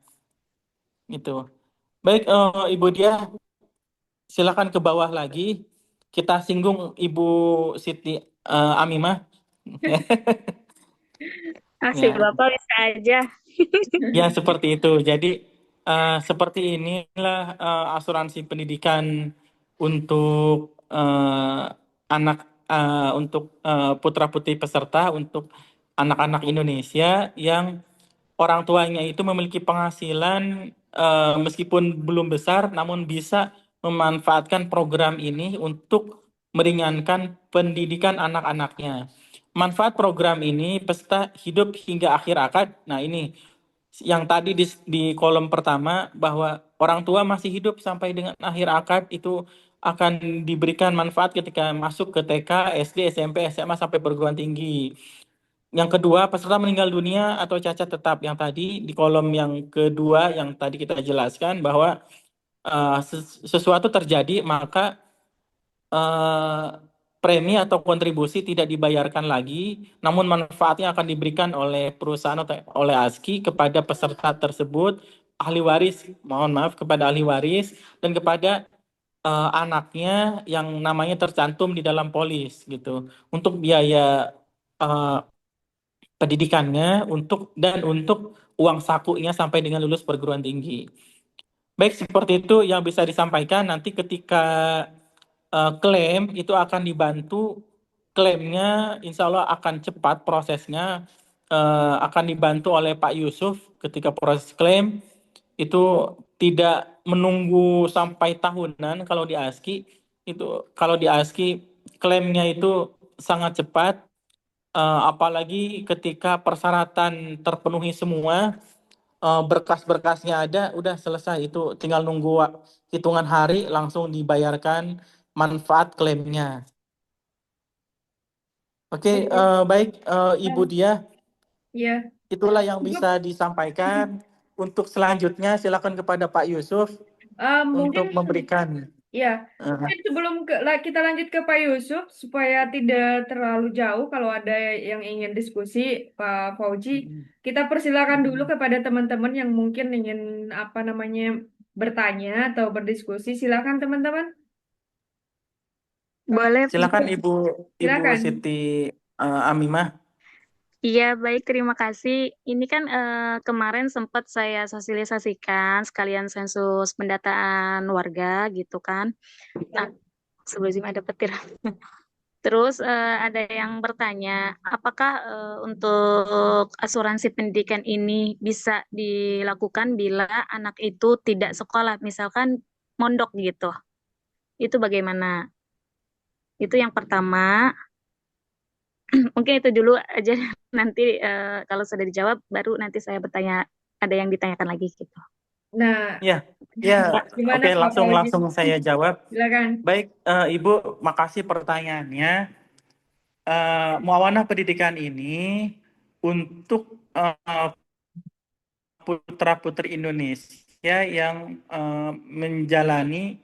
itu. Baik, Ibu Dia, silakan ke bawah lagi. Kita singgung Ibu Siti Amimah. Asik, Ya, Bapak bisa aja. ya seperti itu. Jadi seperti inilah asuransi pendidikan untuk anak untuk putra-putri peserta untuk anak-anak Indonesia yang orang tuanya itu memiliki penghasilan meskipun belum besar, namun bisa memanfaatkan program ini untuk meringankan pendidikan anak-anaknya. Manfaat program ini peserta hidup hingga akhir akad. Nah, ini yang tadi di kolom pertama bahwa orang tua masih hidup sampai dengan akhir akad itu akan diberikan manfaat ketika masuk ke TK, SD, SMP, SMA sampai perguruan tinggi. Yang kedua, peserta meninggal dunia atau cacat tetap yang tadi di kolom yang kedua yang tadi kita jelaskan bahwa sesuatu terjadi maka eh, premi atau kontribusi tidak dibayarkan lagi, namun manfaatnya akan diberikan oleh perusahaan atau oleh ASKI kepada peserta tersebut, ahli waris, mohon maaf kepada ahli waris dan kepada anaknya yang namanya tercantum di dalam polis gitu untuk biaya eh, pendidikannya untuk uang sakunya sampai dengan lulus perguruan tinggi. Baik, seperti itu yang bisa disampaikan. Nanti ketika klaim itu akan dibantu, klaimnya insya Allah akan cepat prosesnya, akan dibantu oleh Pak Yusuf ketika proses klaim itu tidak menunggu sampai tahunan kalau di ASKI itu kalau di ASKI klaimnya itu sangat cepat. Apalagi ketika persyaratan terpenuhi semua, berkas-berkasnya ada, udah selesai. Itu tinggal nunggu hitungan hari langsung dibayarkan manfaat klaimnya. Oke, Oke. baik Ibu Dia, Ya, itulah yang cukup. bisa disampaikan. Untuk selanjutnya silakan kepada Pak Yusuf Mungkin untuk memberikan. ya, eh, mungkin sebelum kita lanjut ke Pak Yusuf, supaya tidak terlalu jauh, kalau ada yang ingin diskusi, Pak Fauji, kita persilakan dulu kepada teman-teman yang mungkin ingin apa namanya bertanya atau berdiskusi. Silakan teman-teman. Pak Boleh. Silakan Ibu Ibu Silakan. Siti Amimah. Iya, baik. Terima kasih. Ini kan kemarin sempat saya sosialisasikan sekalian sensus pendataan warga gitu kan. Nah, sebelum ada petir. Terus ada yang bertanya, apakah untuk asuransi pendidikan ini bisa dilakukan bila anak itu tidak sekolah, misalkan mondok gitu. Itu bagaimana? Itu yang pertama. Mungkin itu dulu aja. Nanti kalau sudah dijawab, baru nanti saya bertanya, ada yang ditanyakan lagi gitu. Nah, Ya, ya, gimana oke Pak langsung Fauji? langsung saya jawab. Silakan. Baik, Ibu, makasih pertanyaannya. Muawanah pendidikan ini untuk putra-putri Indonesia yang menjalani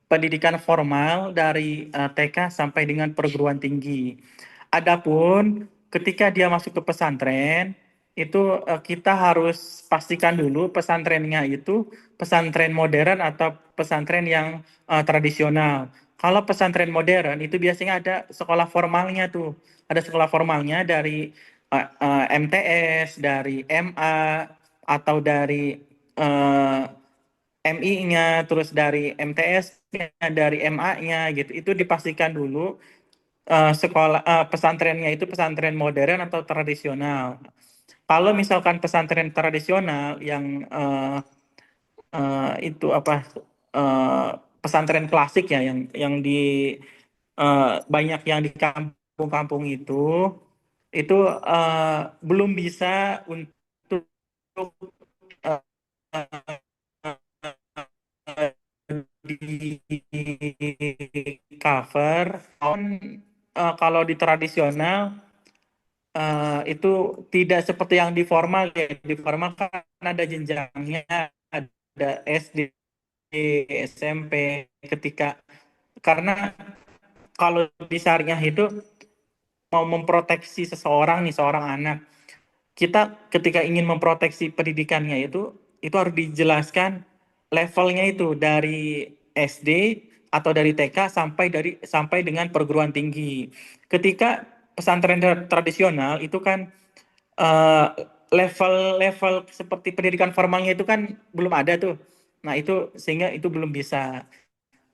pendidikan formal dari TK sampai dengan perguruan tinggi. Adapun ketika dia masuk ke pesantren, itu kita harus pastikan dulu pesantrennya itu pesantren modern atau pesantren yang tradisional. Kalau pesantren modern itu biasanya ada sekolah formalnya tuh. Ada sekolah formalnya dari MTS, dari MA, atau dari MI-nya, terus dari MTS-nya, dari MA-nya gitu. Itu dipastikan dulu sekolah pesantrennya itu pesantren modern atau tradisional. Kalau misalkan pesantren tradisional yang itu apa eh, pesantren klasik ya yang di banyak yang di kampung-kampung itu belum bisa untuk eh, di cover. Kalau di tradisional itu tidak seperti yang di formal ya. Di formal kan ada jenjangnya, ada SD, SMP ketika karena kalau di syariah itu mau memproteksi seseorang nih, seorang anak, kita ketika ingin memproteksi pendidikannya itu harus dijelaskan levelnya itu dari SD atau dari TK sampai dengan perguruan tinggi. Ketika pesantren tradisional itu kan eh, level-level seperti pendidikan formalnya itu kan belum ada tuh. Nah, itu sehingga itu belum bisa.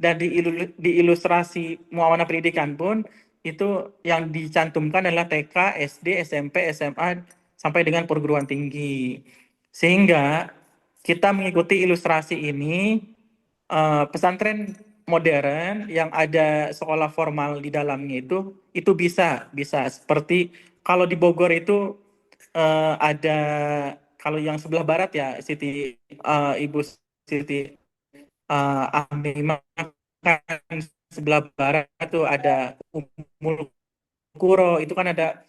Dan di ilustrasi Muawana Pendidikan pun itu yang dicantumkan adalah TK, SD, SMP, SMA sampai dengan perguruan tinggi. Sehingga kita mengikuti ilustrasi ini, pesantren modern yang ada sekolah formal di dalamnya itu bisa seperti kalau di Bogor itu ada, kalau yang sebelah barat ya Ibu Siti Amimah, kan sebelah barat tuh ada Ummul Qura, itu kan ada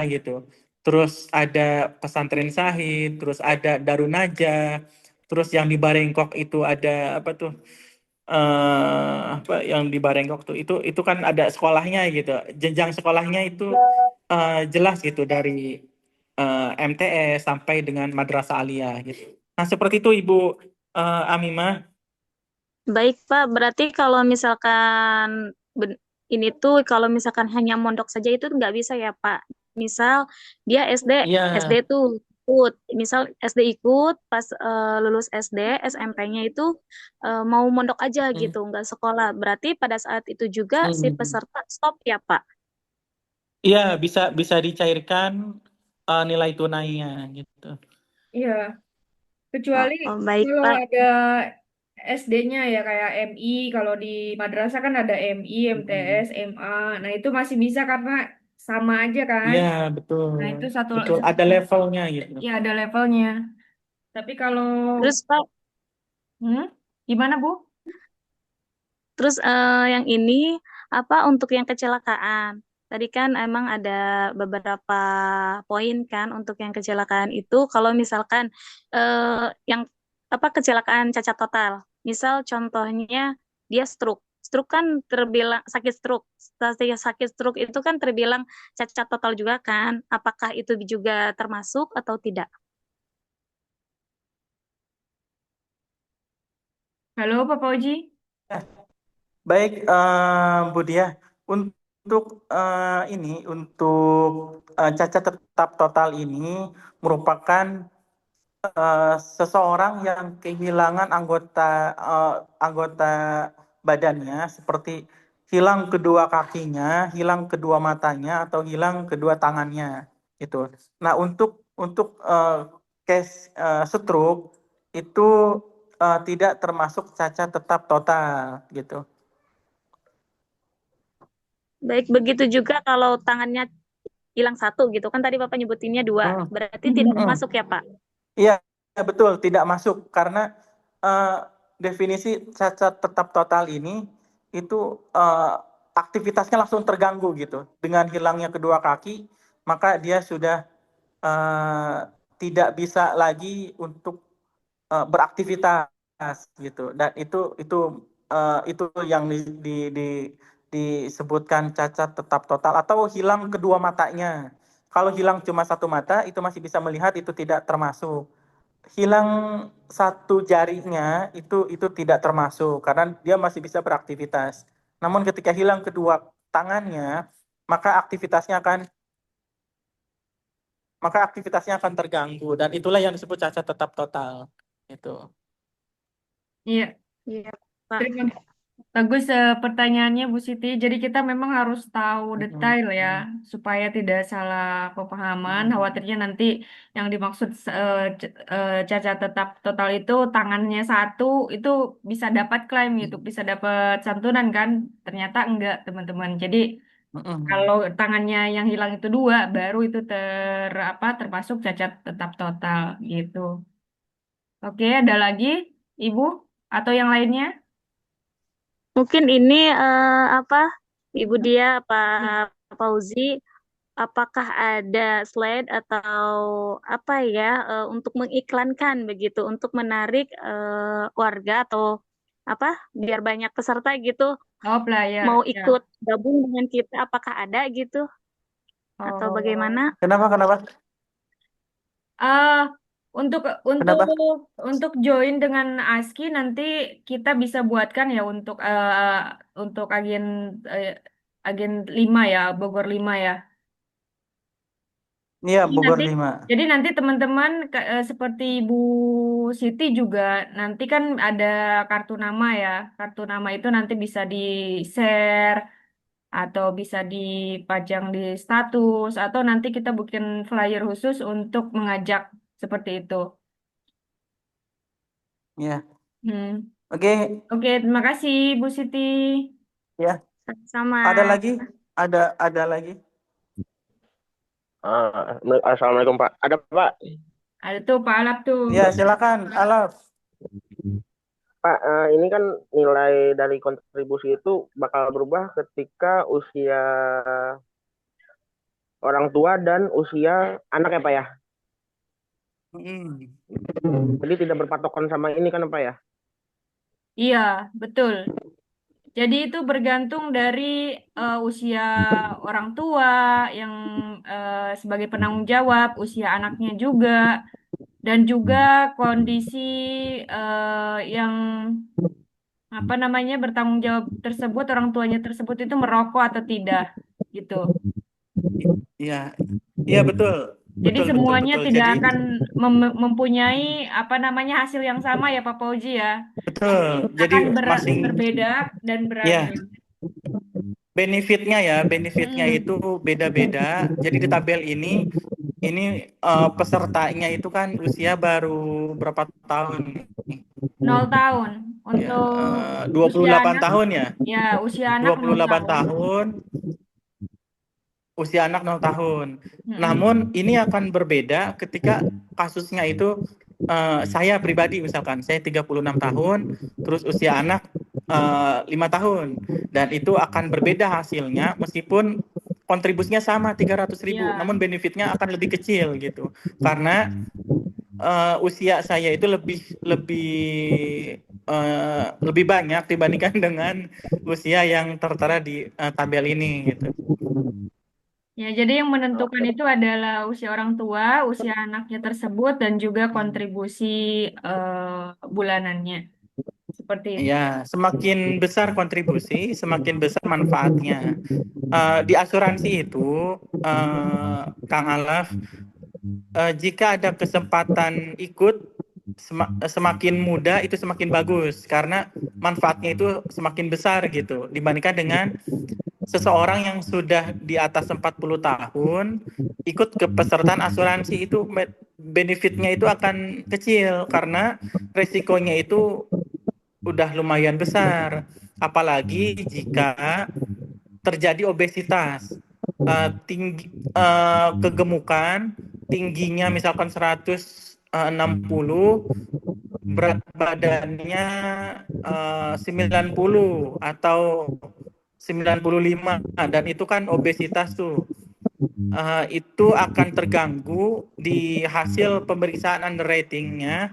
gitu. Terus ada pesantren Sahid, terus ada Darun Najah, terus yang di Barengkok itu ada apa tuh? Apa yang di Barengkok tuh itu kan ada sekolahnya gitu. Jenjang sekolahnya itu jelas gitu dari MTS sampai dengan Madrasah Aliyah gitu. Nah, seperti itu Ibu Amimah. Baik, Pak. Berarti kalau misalkan ini tuh kalau misalkan hanya mondok saja itu nggak bisa ya, Pak. Misal dia Iya. SD tuh ikut, misal SD ikut, pas lulus SD, SMP-nya itu mau mondok aja Hmm. gitu, nggak sekolah. Berarti pada saat itu juga si Hmm. peserta stop ya, Pak. Iya, bisa bisa dicairkan nilai tunainya gitu. Iya, Oh, kecuali oh, baik, kalau Pak. ada SD-nya ya kayak MI, kalau di madrasah kan ada MI, Hmm. MTS, MA. Nah, itu masih bisa karena sama aja kan. Iya, betul. Nah, itu satu, Betul, ada levelnya gitu. ya ada levelnya. Tapi kalau Terus, Pak, gimana Bu? terus yang ini apa untuk yang kecelakaan? Tadi kan emang ada beberapa poin kan untuk yang kecelakaan itu. Kalau misalkan yang apa kecelakaan cacat total, misal contohnya dia stroke. Stroke kan terbilang sakit stroke. Sakit stroke itu kan terbilang cacat total juga kan. Apakah itu juga termasuk atau tidak? Halo Pak Fauji? Baik, Bu Diah, untuk cacat tetap total ini merupakan seseorang yang kehilangan anggota badannya, seperti hilang kedua kakinya, hilang kedua matanya, atau hilang kedua tangannya, itu. Nah, untuk case stroke itu tidak termasuk cacat tetap total, gitu. Baik, begitu juga kalau tangannya hilang satu gitu kan tadi Bapak nyebutinnya dua, Hmm. berarti tidak Hmm. masuk ya Pak? Iya, betul, tidak masuk karena eh, definisi cacat tetap total ini itu aktivitasnya langsung terganggu gitu. Dengan hilangnya kedua kaki, maka dia sudah eh, tidak bisa lagi untuk beraktivitas gitu. Dan itu yang disebutkan cacat tetap total, atau hilang kedua matanya. Kalau hilang cuma satu mata itu masih bisa melihat, itu tidak termasuk. Hilang satu jarinya itu tidak termasuk karena dia masih bisa beraktivitas. Namun ketika hilang kedua tangannya, maka aktivitasnya akan terganggu, dan itulah yang disebut cacat tetap total. Itu. Iya, Iya Pak. terima bagus pertanyaannya Bu Siti. Jadi kita memang harus tahu detail ya supaya tidak salah pemahaman. Khawatirnya nanti yang dimaksud cacat tetap total itu tangannya satu itu bisa dapat klaim gitu, bisa dapat santunan kan? Ternyata enggak teman-teman. Jadi kalau tangannya yang hilang itu dua, baru itu termasuk cacat tetap total gitu. Oke, ada lagi Ibu atau yang lainnya? Mungkin ini apa Ibu Dia Pak Fauzi, apakah ada slide atau apa ya untuk mengiklankan begitu untuk menarik warga atau apa biar banyak peserta gitu Oh, player. mau Ya. ikut gabung dengan kita, apakah ada gitu? atau Oh. bagaimana? Kenapa? Ah, untuk untuk Kenapa? untuk join dengan ASKI nanti kita bisa buatkan ya untuk eh, agen 5 ya, Bogor 5 ya. Iya, Jadi Bogor nanti 5. jadi nanti teman-teman seperti Bu Siti juga nanti kan ada kartu nama ya. Kartu nama itu nanti bisa di-share atau bisa dipajang di status atau nanti kita bikin flyer khusus untuk mengajak seperti itu. Iya. Hmm. Oke, Oke, terima kasih Bu Siti. ya. Sama. Ada lagi? Ada lagi? Assalamualaikum Pak. Ada Pak? Ada tuh Pak Alap tuh. Ya, silakan, Alaf. Pak, ini kan nilai dari kontribusi itu bakal berubah ketika usia orang tua dan usia anak ya Pak ya. Mm. Jadi tidak berpatokan sama ini kan Pak ya. Iya, betul. Jadi itu bergantung dari usia orang tua yang sebagai penanggung jawab, usia anaknya juga, dan juga kondisi yang apa namanya bertanggung jawab tersebut, orang tuanya tersebut itu merokok atau tidak, gitu. Iya, iya betul, Jadi betul, betul, semuanya betul. tidak Jadi akan mempunyai apa namanya hasil yang sama ya Pak Fauzi ya. betul. Jadi Akan masing, berbeda dan ya beragam. benefitnya Mm-mm. itu beda-beda. Jadi di tabel ini pesertanya itu kan usia baru berapa tahun? 0 tahun Ya, untuk usia 28 anak, tahun ya. ya usia anak 28 0 tahun. tahun, usia anak 0 tahun. Mm-mm. Namun ini akan berbeda ketika kasusnya itu saya pribadi misalkan saya 36 tahun, terus usia anak 5 tahun, dan itu akan berbeda hasilnya meskipun kontribusinya sama 300.000, Ya, namun benefitnya akan lebih kecil gitu karena usia saya itu lebih lebih lebih banyak dibandingkan dengan usia yang tertera di tabel ini gitu. ya jadi yang menentukan Oke. itu adalah usia orang tua, usia anaknya tersebut, dan juga kontribusi bulanannya. Seperti itu. Ya, semakin besar kontribusi, semakin besar manfaatnya. Di asuransi itu, Kang Alaf, jika ada kesempatan ikut, semakin muda itu semakin bagus karena manfaatnya itu semakin besar gitu dibandingkan dengan seseorang yang sudah di atas 40 tahun ikut kepesertaan asuransi itu benefitnya itu akan kecil karena resikonya itu udah lumayan besar, apalagi jika terjadi obesitas, tinggi kegemukan, tingginya misalkan 160, berat badannya 90 atau 95, dan itu kan obesitas tuh. Itu akan terganggu di hasil pemeriksaan underwriting-nya.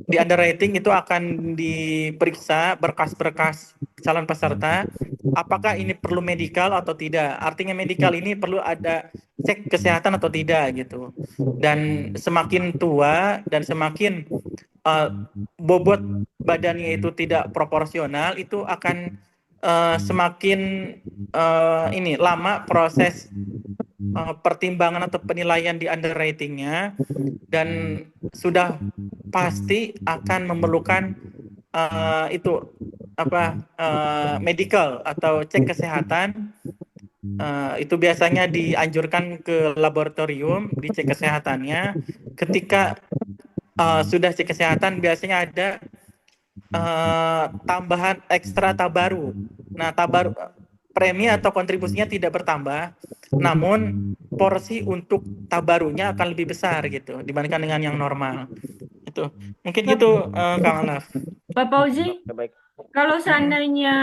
Di underwriting itu akan diperiksa berkas-berkas calon peserta, apakah ini perlu medical atau tidak. Artinya medical ini perlu ada cek kesehatan atau tidak gitu. Dan semakin tua dan semakin bobot badannya itu tidak proporsional, itu akan semakin ini lama proses pertimbangan atau penilaian di underwriting-nya, dan sudah pasti akan memerlukan itu apa medical atau cek kesehatan. Itu biasanya dianjurkan ke laboratorium dicek kesehatannya. Ketika sudah cek kesehatan biasanya ada tambahan ekstra tabaru. Nah, tabaru premi atau kontribusinya tidak bertambah, namun porsi untuk tabarunya akan lebih besar gitu dibandingkan dengan yang normal. Itu mungkin gitu Kang Alaf. Pak Fauzi, Oke, baik. kalau seandainya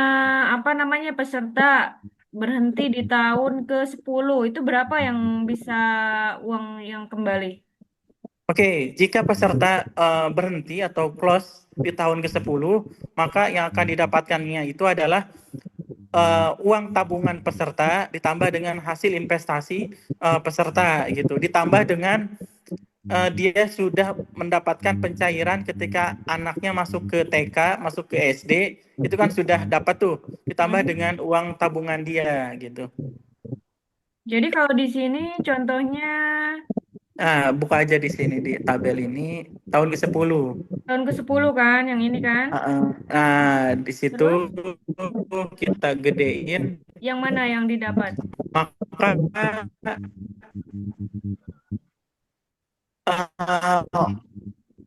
apa namanya peserta berhenti di tahun ke-10, itu berapa yang bisa uang yang kembali? Oke, jika peserta berhenti atau close di tahun ke-10, maka yang akan didapatkannya itu adalah uang tabungan peserta ditambah dengan hasil investasi peserta gitu, ditambah dengan dia sudah mendapatkan pencairan ketika anaknya masuk ke TK, masuk ke SD, itu kan sudah dapat tuh, ditambah Hmm. dengan uang tabungan dia gitu. Jadi kalau di sini contohnya Nah, buka aja di sini di tabel ini tahun ke-10. tahun ke-10 kan, yang ini kan. Nah, di situ Terus kita gedein, yang mana yang didapat? maka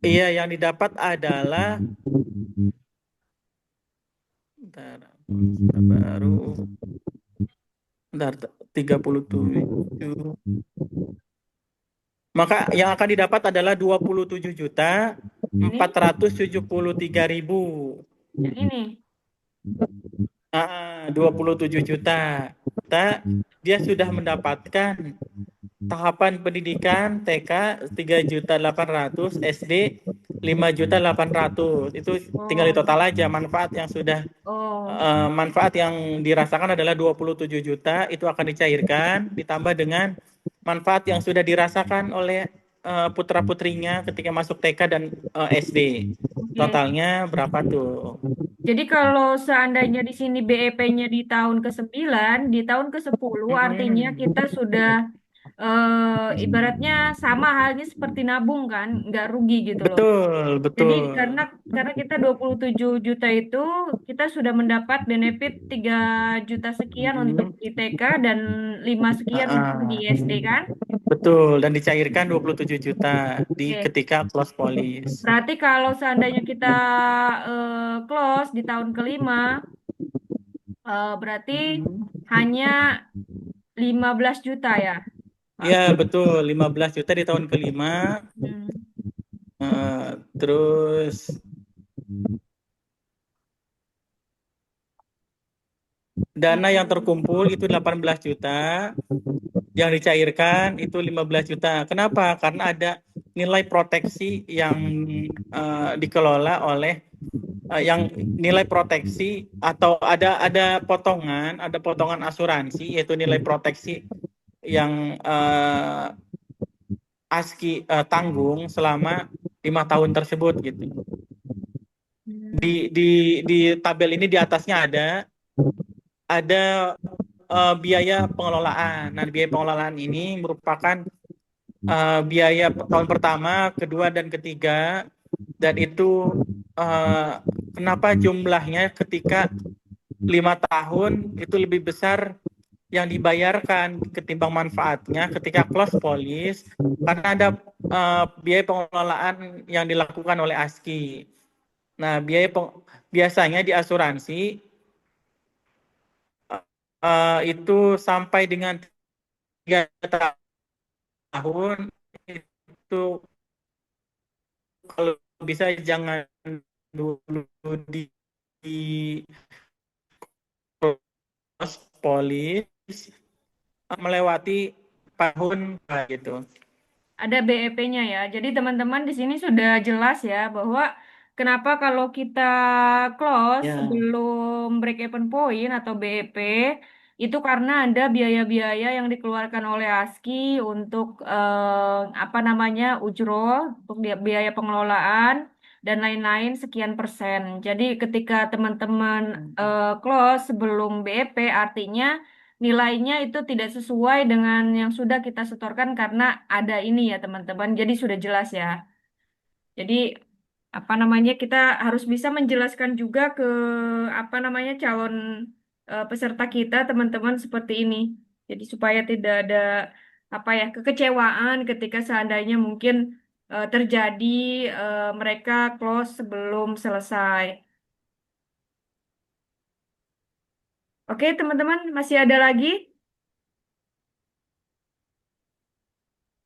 iya yang didapat adalah bentar, baru bentar 37. Maka yang akan didapat adalah 27.473.000. Yang ini. 27 juta. Dia sudah mendapatkan tahapan pendidikan TK 3.800.000, SD 5.800.000. Itu tinggal di total aja manfaat yang sudah manfaat yang dirasakan adalah 27 juta, itu akan dicairkan ditambah dengan manfaat yang sudah dirasakan oleh putra-putrinya ketika masuk TK dan SD. Totalnya berapa tuh? Jadi kalau seandainya di sini BEP-nya di tahun ke-9, di tahun ke-10 artinya kita sudah ibaratnya sama halnya seperti nabung kan, nggak rugi gitu loh. Betul, Jadi betul. karena kita 27 juta itu kita sudah mendapat benefit 3 juta sekian untuk di TK dan 5 sekian untuk di SD kan? Betul, dan dicairkan 27 juta di Oke. ketika close polis. Berarti kalau seandainya kita close di tahun ke-5, berarti hanya 15 juta ya, Pak? Iya, betul, 15 juta di tahun ke-5. Hmm. Terus dana yang terkumpul itu 18 juta, yang dicairkan itu 15 juta. Kenapa? Karena ada nilai proteksi yang dikelola oleh yang nilai proteksi atau ada potongan asuransi, yaitu nilai proteksi yang ASKI tanggung selama 5 tahun tersebut gitu. Di tabel ini di atasnya ada biaya pengelolaan. Nah, biaya pengelolaan ini merupakan biaya tahun pertama, kedua, dan ketiga. Dan itu kenapa jumlahnya ketika 5 tahun itu lebih besar yang dibayarkan ketimbang manfaatnya ketika close polis, karena ada biaya pengelolaan yang dilakukan oleh ASKI. Nah, biasanya di asuransi itu sampai dengan 3 tahun itu kalau bisa jangan dulu di close polis melewati tahun gitu. Ada BEP-nya ya. Jadi teman-teman di sini sudah jelas ya bahwa kenapa kalau kita close Ya. sebelum break even point atau BEP itu karena ada biaya-biaya yang dikeluarkan oleh ASKI untuk apa namanya ujrol, untuk biaya pengelolaan dan lain-lain sekian persen. Jadi ketika teman-teman close sebelum BEP artinya nilainya itu tidak sesuai dengan yang sudah kita setorkan karena ada ini ya teman-teman. Jadi sudah jelas ya. Jadi apa namanya kita harus bisa menjelaskan juga ke apa namanya calon peserta kita teman-teman seperti ini. Jadi supaya tidak ada apa ya kekecewaan ketika seandainya mungkin terjadi mereka close sebelum selesai. Oke teman-teman masih ada lagi?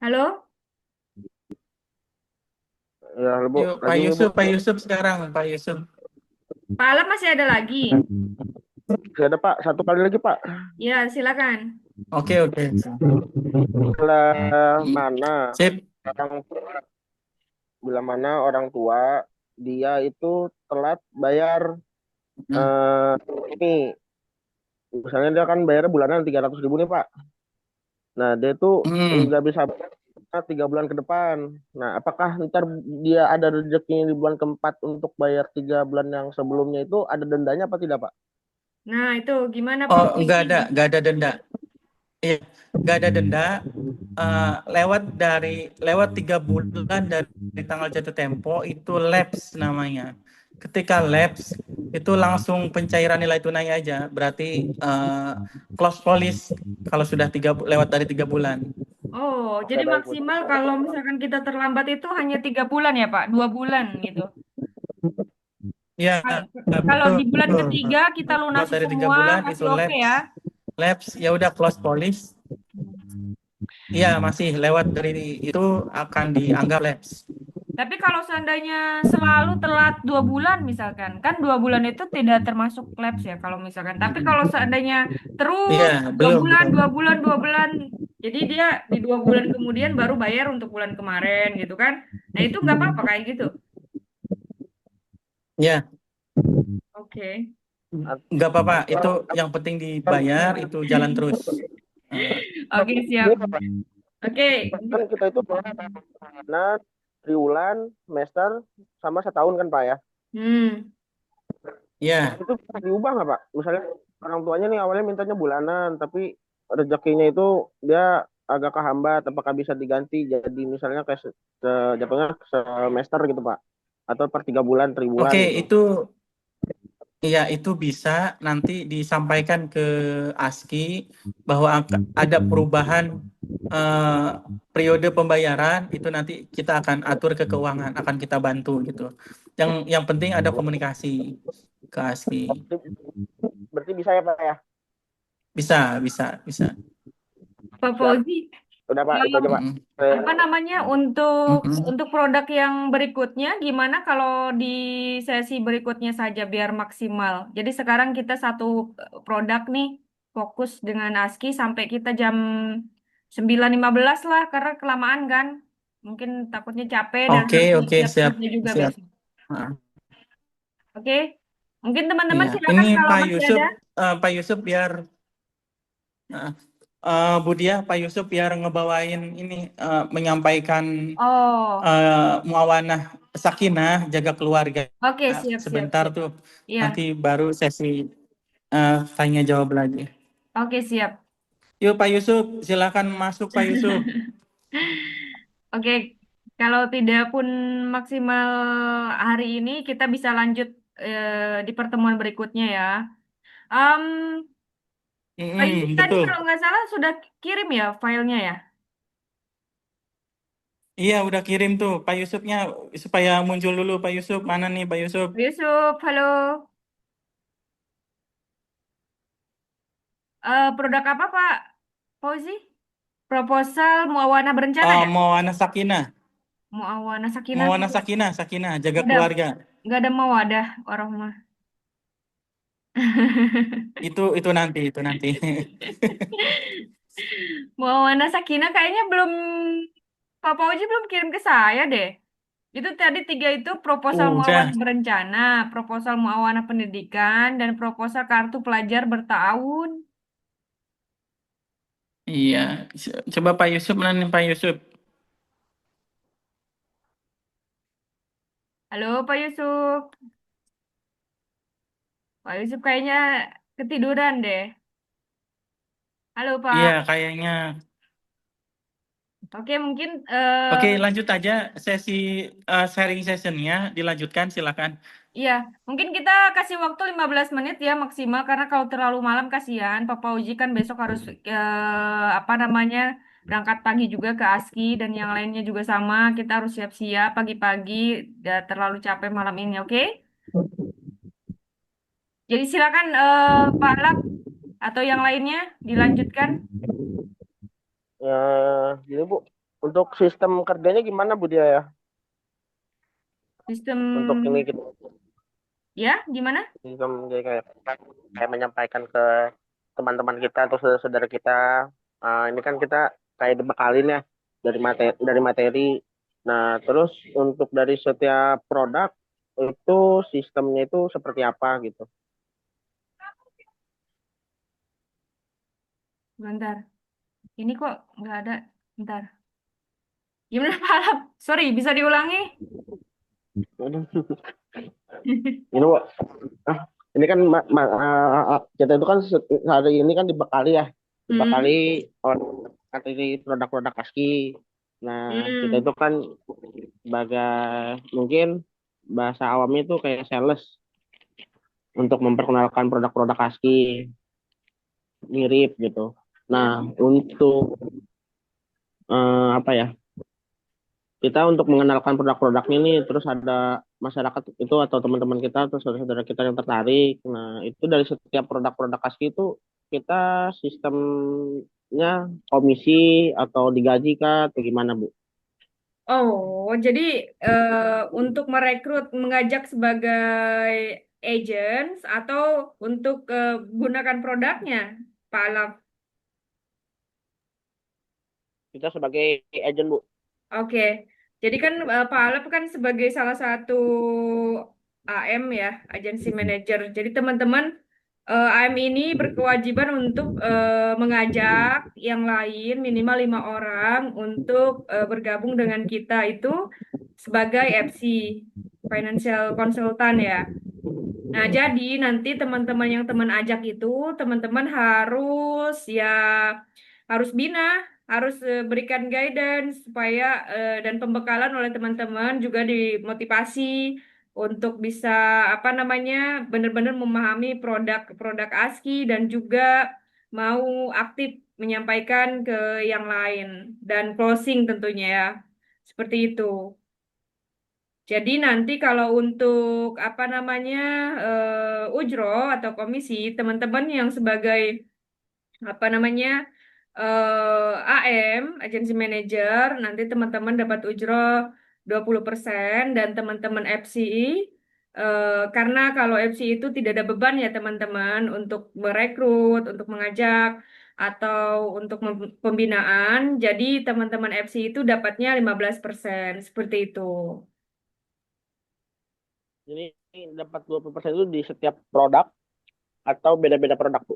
Halo? Ya, Bu. Yuk, Pak Lagi nih, Bu. Yusuf, Pak Yusuf sekarang, Pak Yusuf. Pak Alam masih ada lagi? Masih ada, Pak. Satu kali lagi, Pak. Ya, silakan. Oke. Bila mana Sip. orang bila mana orang tua dia itu telat bayar ini misalnya dia kan bayarnya bulanan 300.000 nih Pak. Nah dia tuh Hmm. nggak bisa bayar 3 bulan ke depan. Nah apakah ntar dia ada rezekinya di bulan keempat untuk bayar 3 bulan yang sebelumnya itu ada dendanya apa tidak Pak? Nah, itu gimana Pak Oh, Fauzi? nggak ada denda. Iya, nggak ada denda. Lewat 3 bulan dari tanggal jatuh tempo itu lapse namanya. Ketika lapse itu langsung pencairan nilai tunai aja. Berarti close polish kalau sudah lewat dari 3 bulan. Oh, Oke jadi baik Bu. maksimal kalau misalkan kita terlambat itu hanya 3 bulan ya Pak, 2 bulan gitu. Ya, Kalau di bulan betul. ketiga kita Lewat lunasi dari tiga semua, bulan masih itu oke ya. lapse ya udah close polish. Iya, masih lewat dari itu akan dianggap lapse. Tapi kalau seandainya selalu telat 2 bulan misalkan, kan 2 bulan itu tidak termasuk lapse ya kalau misalkan. Tapi kalau seandainya Iya, terus dua belum, bulan, belum. 2 bulan, 2 bulan, jadi dia di 2 bulan kemudian baru bayar untuk bulan kemarin gitu kan. Nah itu nggak apa-apa kayak gitu. Ya, Oke. nggak apa-apa. Itu yang penting dibayar, itu jalan terus. Eh, Oke, siap. Ini Pak, Oke. kan kita itu bulanan, triwulan, semester, sama setahun kan Pak ya? Hmm. ya, Itu bisa diubah nggak Pak? Misalnya orang tuanya nih awalnya mintanya bulanan, tapi rezekinya itu dia agak kehambat, apakah bisa diganti jadi misalnya kayak jatuhnya semester gitu Pak? Atau per 3 bulan, tribulan oke, gitu. itu bisa nanti disampaikan ke ASKI bahwa ada perubahan eh, periode pembayaran itu nanti kita akan atur ke keuangan, akan kita bantu gitu. Yang penting ada komunikasi ke ASKI. Berarti bisa ya Pak ya? Bisa, bisa, bisa. Pak Siap. Fauzi, Udah Pak, itu aja Pak. Mm-mm. apa namanya Mm-mm. untuk produk yang berikutnya gimana kalau di sesi berikutnya saja biar maksimal. Jadi sekarang kita satu produk nih fokus dengan ASKI sampai kita jam 9.15 lah karena kelamaan kan. Mungkin takutnya capek dan Oke, harus oke, siap siap, kerja juga siap. besok. Ah, Oke. Mungkin iya, teman-teman ini silakan kalau Pak masih Yusuf, ada. Pak Yusuf biar uh, Bu Dia, Pak Yusuf biar ngebawain ini menyampaikan Oh, muawanah sakinah jaga keluarga oke, siap siap sebentar siap. tuh. Iya, Nanti baru sesi tanya jawab lagi. oke siap. Yuk Pak Yusuf, silakan masuk Pak Yusuf. Oke, kalau tidak pun maksimal hari ini, kita bisa lanjut di pertemuan berikutnya ya. Em, Pak Yusuf tadi Betul. kalau nggak salah sudah kirim ya filenya ya? Iya, udah kirim tuh Pak Yusufnya supaya muncul dulu Pak Yusuf. Mana nih Pak Yusuf? Pak Yusuf, halo. Produk apa Pak Fauzi? Proposal muawana berencana ya? Muawanah sakinah. Muawana sakinah. Muawanah sakinah, sakinah, jaga Nggak ada, keluarga. nggak ada mawadah orang mah. Itu nanti, itu nanti. Muawana sakinah kayaknya belum, Pak Fauzi belum kirim ke saya deh. Itu tadi tiga itu proposal Udah. muawanah berencana, proposal muawanah pendidikan, dan proposal kartu pelajar bertahun. Iya. Coba Pak Yusuf, mana nih Pak Yusuf? Halo Pak Yusuf. Pak Yusuf kayaknya ketiduran deh. Halo Iya, Pak. kayaknya. Oke mungkin Oke, lanjut aja sesi sharing sessionnya. Dilanjutkan, silakan. iya, mungkin kita kasih waktu 15 menit ya maksimal karena kalau terlalu malam kasihan Pak Fauzi kan besok harus apa namanya berangkat pagi juga ke ASKI dan yang lainnya juga sama. Kita harus siap-siap pagi-pagi, udah terlalu capek malam ini, oke? Jadi silakan Pak Lak atau yang lainnya dilanjutkan Ya, gini Bu, untuk sistem kerjanya gimana Bu dia ya? sistem Untuk ini kita ya gimana? sistem jadi kayak menyampaikan ke teman-teman kita atau saudara kita. Ini kan kita kayak dibekalin ya dari materi. Nah, terus untuk dari setiap produk itu sistemnya itu seperti apa gitu? Bentar. Ini kok nggak ada. Bentar. Gimana Pak Alap? Sorry, bisa diulangi? Ini Wak. Ah, ini kan kita itu kan hari ini kan dibekali ya, dibekali Hmm. oleh materi produk-produk ASKI. Nah, kita Hmm. itu kan sebagai mungkin bahasa awamnya itu kayak sales untuk memperkenalkan produk-produk ASKI mirip gitu. Nah, Hmm. untuk apa ya? Kita untuk mengenalkan produk-produknya nih, terus ada masyarakat itu atau teman-teman kita atau saudara-saudara kita yang tertarik. Nah, itu dari setiap produk-produk ASKI itu kita sistemnya komisi atau digaji kah atau gimana, Bu? Oh, jadi untuk merekrut, mengajak sebagai agents atau untuk gunakan produknya, Pak Alap. Kita sebagai agent, Bu. Oke, jadi kan Pak Alap kan sebagai salah satu AM ya, agency manager. Jadi teman-teman AM ini berkewajiban untuk mengajak yang lain minimal 5 orang untuk bergabung dengan kita itu sebagai FC, Financial Consultant ya. Nah, jadi nanti teman-teman yang teman ajak itu, teman-teman harus ya harus bina, harus berikan guidance supaya dan pembekalan oleh teman-teman juga dimotivasi untuk bisa apa namanya benar-benar memahami produk-produk ASKI dan juga mau aktif menyampaikan ke yang lain dan closing tentunya ya. Seperti itu. Jadi nanti kalau untuk apa namanya ujro atau komisi teman-teman yang sebagai apa namanya AM agency manager nanti teman-teman dapat ujro 20% dan teman-teman FCI karena kalau FCI itu tidak ada beban ya teman-teman untuk merekrut, untuk mengajak atau untuk pembinaan. Jadi teman-teman FCI itu dapatnya 15% seperti itu. Ini dapat 20% itu di setiap produk atau beda-beda produk, Bu?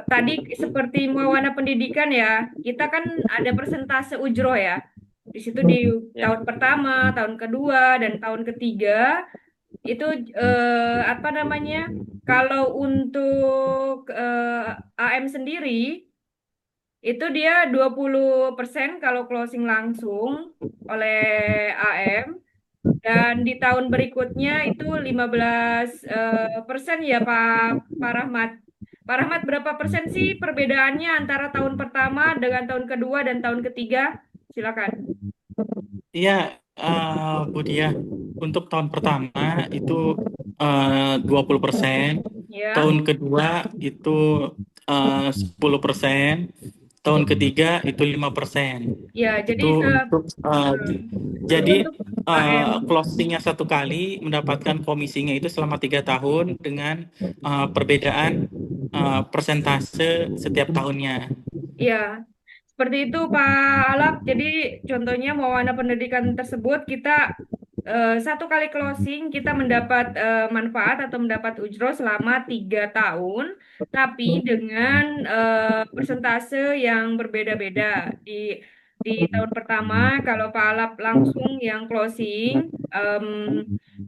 Tadi seperti Muawana Pendidikan ya, kita kan ada persentase ujro ya. Di situ di Ya. tahun pertama, tahun kedua, dan tahun ketiga itu apa namanya? Kalau untuk AM sendiri itu dia 20% kalau closing langsung oleh AM dan di tahun berikutnya itu 15 persen ya Pak Rahmat. Pak Rahmat berapa persen sih perbedaannya antara tahun pertama dengan tahun kedua dan tahun ketiga? Silakan. Iya, Bu Dia, untuk tahun pertama itu 20%, Ya, tahun kedua itu 10%, tahun ketiga itu 5%. ya. Jadi Itu untuk itu jadi untuk AM. closingnya satu kali mendapatkan komisinya itu selama 3 tahun dengan perbedaan persentase setiap tahunnya. Ya, seperti itu Pak Alap. Jadi contohnya Mawana Pendidikan tersebut kita satu kali closing kita mendapat manfaat atau mendapat ujro selama 3 tahun, tapi dengan persentase yang berbeda-beda. Di tahun pertama kalau Pak Alap langsung yang closing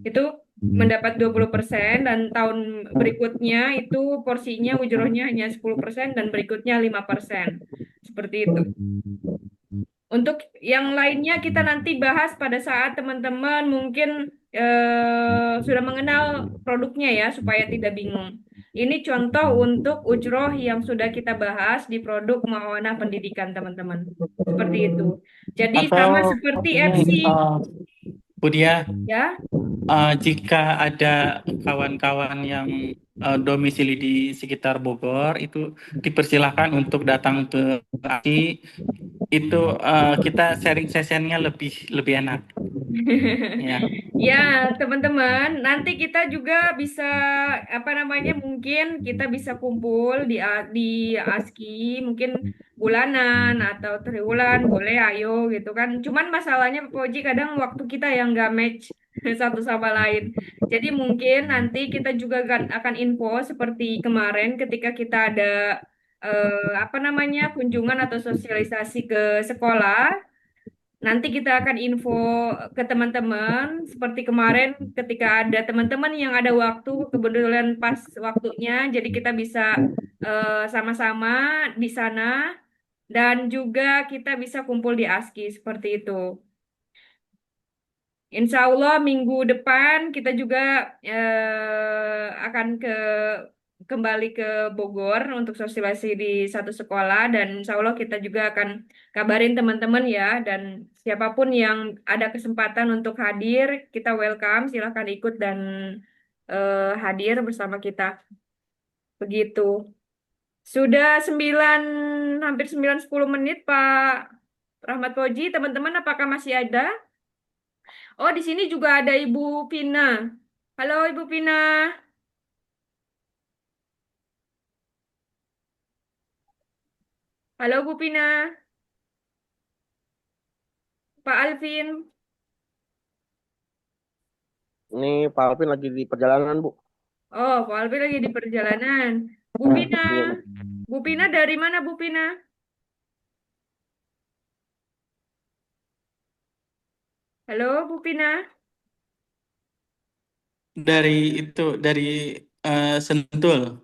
itu mendapat 20% dan tahun berikutnya itu porsinya ujrohnya hanya 10% dan berikutnya 5%. Seperti itu. Untuk yang lainnya kita nanti bahas pada saat teman-teman mungkin sudah mengenal produknya ya supaya tidak bingung. Ini contoh untuk ujroh yang sudah kita bahas di produk Mawana Pendidikan teman-teman. Seperti itu. Jadi sama Atau seperti ini, FC Bu Dia, ya. jika ada kawan-kawan yang domisili di sekitar Bogor, itu dipersilahkan untuk datang ke ASI. Itu kita sharing sessionnya lebih lebih enak. Ya. Ya, teman-teman, nanti kita juga bisa apa namanya? Mungkin kita bisa kumpul di ASKI, mungkin bulanan atau triwulan, boleh ayo gitu kan. Cuman masalahnya Pak Oji kadang waktu kita yang nggak match satu sama lain. Jadi mungkin nanti kita juga akan info seperti kemarin ketika kita ada apa namanya kunjungan atau sosialisasi ke sekolah. Nanti kita akan info ke teman-teman seperti kemarin ketika ada teman-teman yang ada waktu kebetulan pas waktunya, jadi kita bisa sama-sama di sana dan juga kita bisa kumpul di ASKI seperti itu. Insya Allah minggu depan kita juga akan kembali ke Bogor untuk sosialisasi di satu sekolah dan insya Allah kita juga akan kabarin teman-teman ya dan siapapun yang ada kesempatan untuk hadir kita welcome silahkan ikut dan hadir bersama kita begitu. Sudah 9 hampir 9-10 menit Pak Rahmat Poji, teman-teman apakah masih ada? Oh, di sini juga ada Ibu Pina. Halo Ibu Pina. Halo Bu Pina. Pak Alvin. Ini Pak Alvin lagi di perjalanan, Bu. Oh, Pak Alvin lagi di perjalanan. Bu Pina. Iya. Bu Pina dari mana Bu Pina? Halo Bu Pina. Dari Sentul.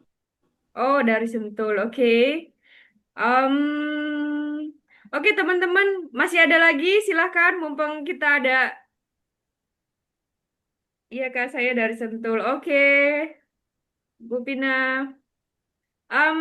Oh, dari Sentul. Oke. Oke teman-teman, masih ada lagi? Silahkan, mumpung kita ada. Iya Kak, saya dari Sentul. Oke, Bu Pina. Em,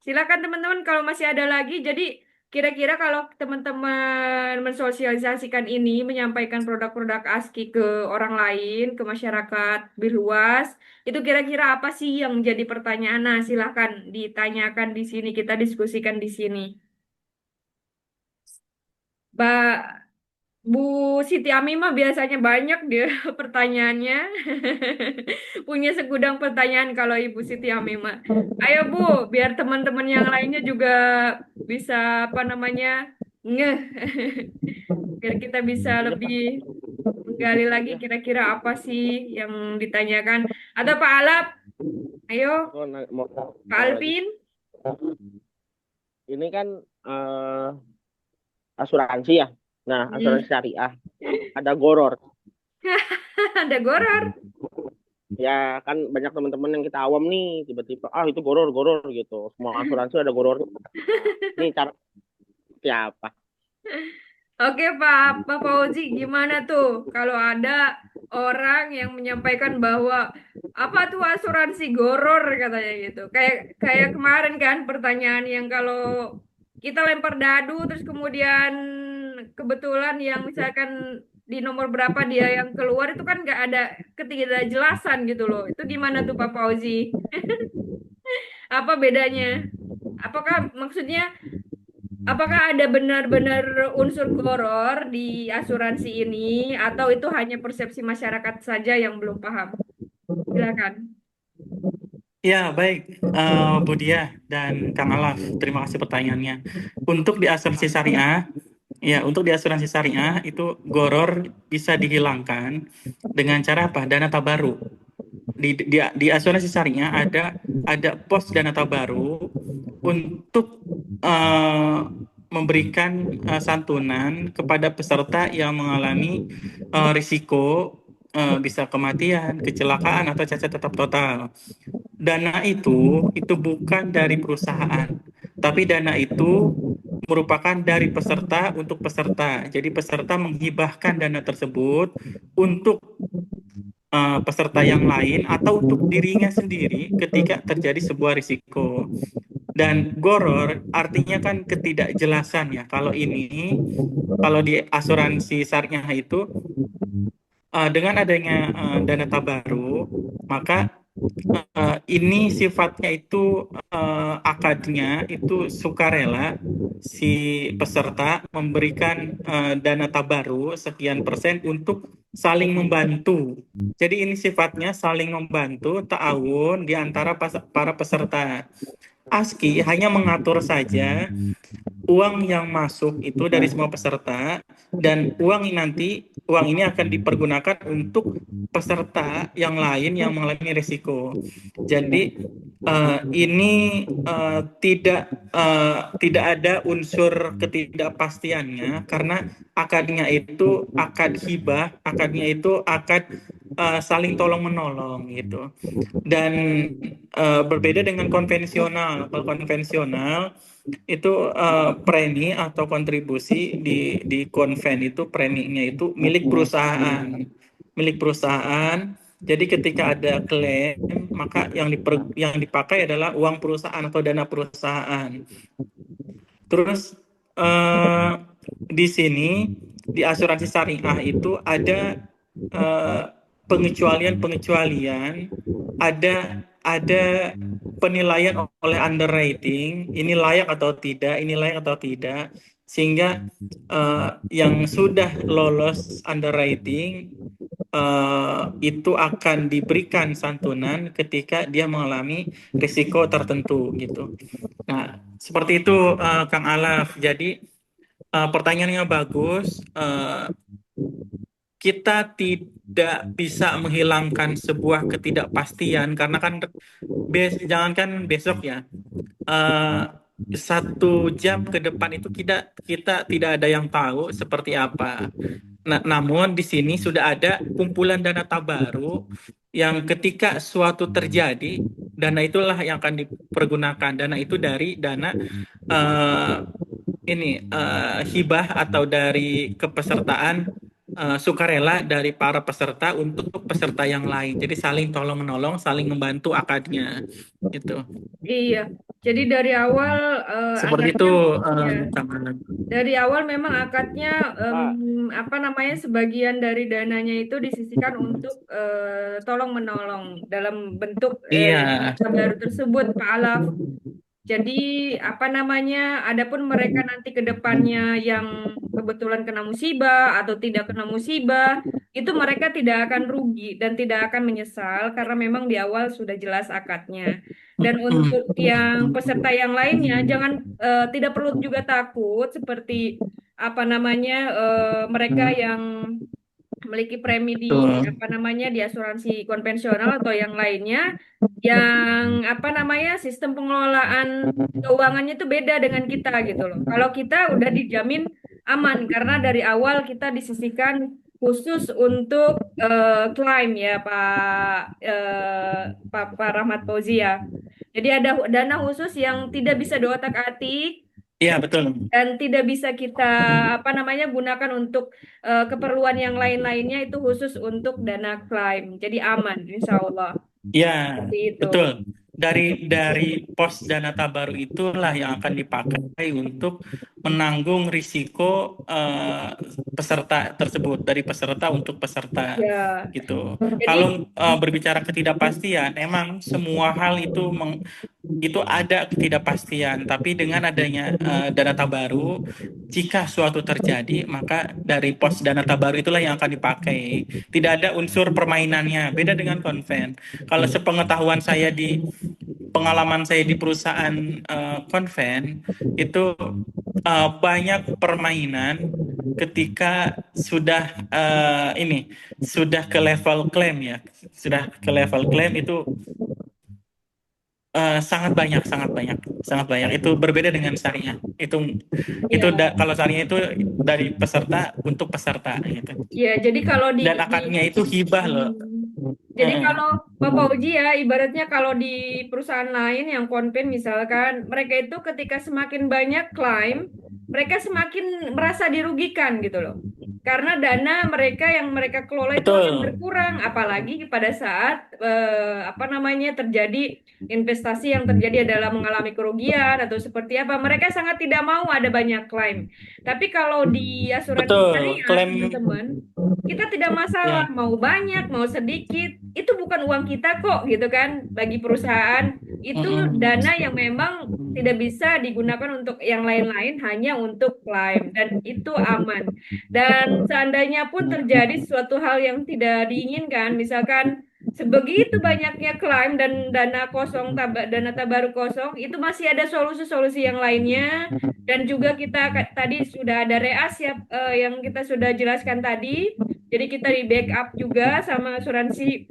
Silakan teman-teman kalau masih ada lagi. Jadi kira-kira kalau teman-teman mensosialisasikan ini, menyampaikan produk-produk ASKI ke orang lain, ke masyarakat lebih luas, itu kira-kira apa sih yang menjadi pertanyaan? Nah, silahkan ditanyakan di sini, kita diskusikan di sini. Mbak Bu Siti Amimah biasanya banyak dia pertanyaannya. Punya segudang pertanyaan kalau Ibu Siti Amimah. Ayo Bu, biar teman-teman yang lainnya juga bisa apa namanya ngeh. Biar kita bisa lebih menggali lagi kira-kira apa sih yang ditanyakan. Atau Pak Alap, ayo Oh, mau Pak lagi. Alvin. Ini kan asuransi ya. Nah, asuransi syariah. Ada goror. Ada goror. Ya kan banyak teman-teman yang kita awam nih tiba-tiba itu goror gitu. Semua asuransi ada goror. Ini cara siapa? Oke Pak Fauzi, gimana tuh kalau ada orang yang menyampaikan bahwa apa tuh asuransi goror katanya gitu. Kayak kayak kemarin kan pertanyaan yang kalau kita lempar dadu terus kemudian kebetulan yang misalkan di nomor berapa dia yang keluar itu kan nggak ada ketidakjelasan gitu loh. Itu gimana tuh Pak Fauzi? Apa bedanya? Apakah maksudnya apakah ada benar-benar unsur horor di asuransi ini atau itu hanya persepsi masyarakat saja yang belum paham? Silakan. Ya, baik, Bu Dia dan Kang Alaf. Terima kasih pertanyaannya. Untuk di asuransi syariah, untuk di asuransi syariah itu goror bisa dihilangkan dengan cara apa? Dana tabaru. Di asuransi syariah ada pos dana tabaru untuk memberikan santunan kepada peserta yang mengalami risiko bisa kematian, kecelakaan atau cacat tetap total. Dana itu bukan dari perusahaan, tapi dana itu merupakan dari peserta untuk peserta. Jadi peserta menghibahkan dana tersebut untuk peserta yang lain atau untuk dirinya sendiri ketika terjadi sebuah risiko. Dan goror artinya kan ketidakjelasan ya. Kalau di asuransi syariah itu dengan adanya dana tabaru, maka ini sifatnya itu akadnya itu sukarela si peserta memberikan dana tabaru sekian persen untuk saling membantu. Jadi ini sifatnya saling membantu, ta'awun di antara para peserta. ASKI hanya mengatur saja uang yang masuk itu dari semua peserta, dan uang ini akan dipergunakan untuk peserta yang lain yang mengalami risiko. Jadi ini tidak ada unsur ketidakpastiannya, karena akadnya itu akad hibah, akadnya itu akad saling tolong menolong gitu. Dan berbeda dengan konvensional. Kalau konvensional itu premi atau kontribusi di konven itu, preminya itu milik perusahaan. Jadi ketika ada klaim, maka yang dipakai adalah uang perusahaan atau dana perusahaan. Terus di sini di asuransi syariah itu ada pengecualian, ada penilaian oleh underwriting, ini layak atau tidak, sehingga yang sudah lolos underwriting itu akan diberikan santunan ketika dia mengalami risiko tertentu gitu. Nah, seperti itu Kang Alaf. Jadi pertanyaannya bagus. Kita tidak bisa menghilangkan sebuah ketidakpastian, karena kan jangankan besok ya, 1 jam ke depan itu kita tidak ada yang tahu seperti apa. Nah, namun di sini sudah ada kumpulan dana tabaru yang ketika suatu terjadi, dana itulah yang akan dipergunakan. Dana itu dari dana hibah atau dari kepesertaan sukarela dari para peserta untuk peserta yang lain. Jadi saling tolong menolong, saling membantu akadnya gitu. Iya, jadi dari awal Seperti akadnya itu ya, Kang Alan. dari awal memang akadnya Pak, apa namanya, sebagian dari dananya itu disisihkan untuk tolong menolong dalam bentuk Iya, baru tersebut, Pak Alaf. Jadi apa namanya, adapun mereka nanti ke depannya yang kebetulan kena musibah atau tidak kena musibah, itu mereka tidak akan rugi dan tidak akan menyesal karena memang di awal sudah jelas akadnya. Dan untuk yang peserta yang lainnya, tidak perlu juga takut seperti apa namanya, mereka yang memiliki premi di betul. apa namanya, di asuransi konvensional atau yang lainnya, yang apa namanya, sistem pengelolaan keuangannya itu beda dengan kita gitu loh. Kalau kita udah dijamin aman karena dari awal kita disisihkan khusus untuk klaim ya Pak Rahmat Fauzi ya. Jadi ada dana khusus yang tidak bisa diotak-atik Iya, betul. dan tidak bisa kita apa namanya, gunakan untuk keperluan yang lain-lainnya, itu khusus untuk dana klaim. Jadi aman, insya Allah. Ya, Seperti itu. betul. Dari pos dana tabaru itulah yang akan dipakai untuk menanggung risiko peserta tersebut, dari peserta untuk peserta Ya, gitu. jadi Kalau berbicara ketidakpastian, emang semua hal itu ada ketidakpastian, tapi dengan adanya dana tabaru, jika suatu terjadi, maka dari pos dana tabaru itulah yang akan dipakai. Tidak ada unsur permainannya, beda dengan konven. Kalau sepengetahuan saya, di pengalaman saya di perusahaan konven, itu banyak permainan ketika sudah ke level klaim ya, itu sangat banyak. Itu berbeda dengan syariah. ya, Kalau syariah itu dari peserta untuk peserta gitu. ya. Jadi kalau Dan akadnya itu hibah loh. jadi Heeh. kalau Bapak Uji ya, ibaratnya kalau di perusahaan lain yang konven misalkan, mereka itu ketika semakin banyak klaim, mereka semakin merasa dirugikan gitu loh. Karena dana mereka yang mereka kelola itu akan Betul. berkurang, apalagi pada saat apa namanya, terjadi investasi yang terjadi adalah mengalami kerugian atau seperti apa, mereka sangat tidak mau ada banyak klaim. Tapi kalau di asuransi Betul. syariah, Klaim teman-teman, kita tidak masalah ya. mau banyak mau sedikit, itu bukan uang kita kok gitu kan. Bagi perusahaan itu dana Mm-mm. yang memang tidak bisa digunakan untuk yang lain-lain, hanya untuk klaim, dan itu aman. Dan seandainya pun terjadi suatu hal yang tidak diinginkan, misalkan sebegitu banyaknya klaim dan dana kosong, dana tabaruk kosong, itu masih ada solusi-solusi yang lainnya. Dan juga kita tadi sudah ada reas ya, yang kita sudah jelaskan tadi. Jadi kita di backup juga sama asuransi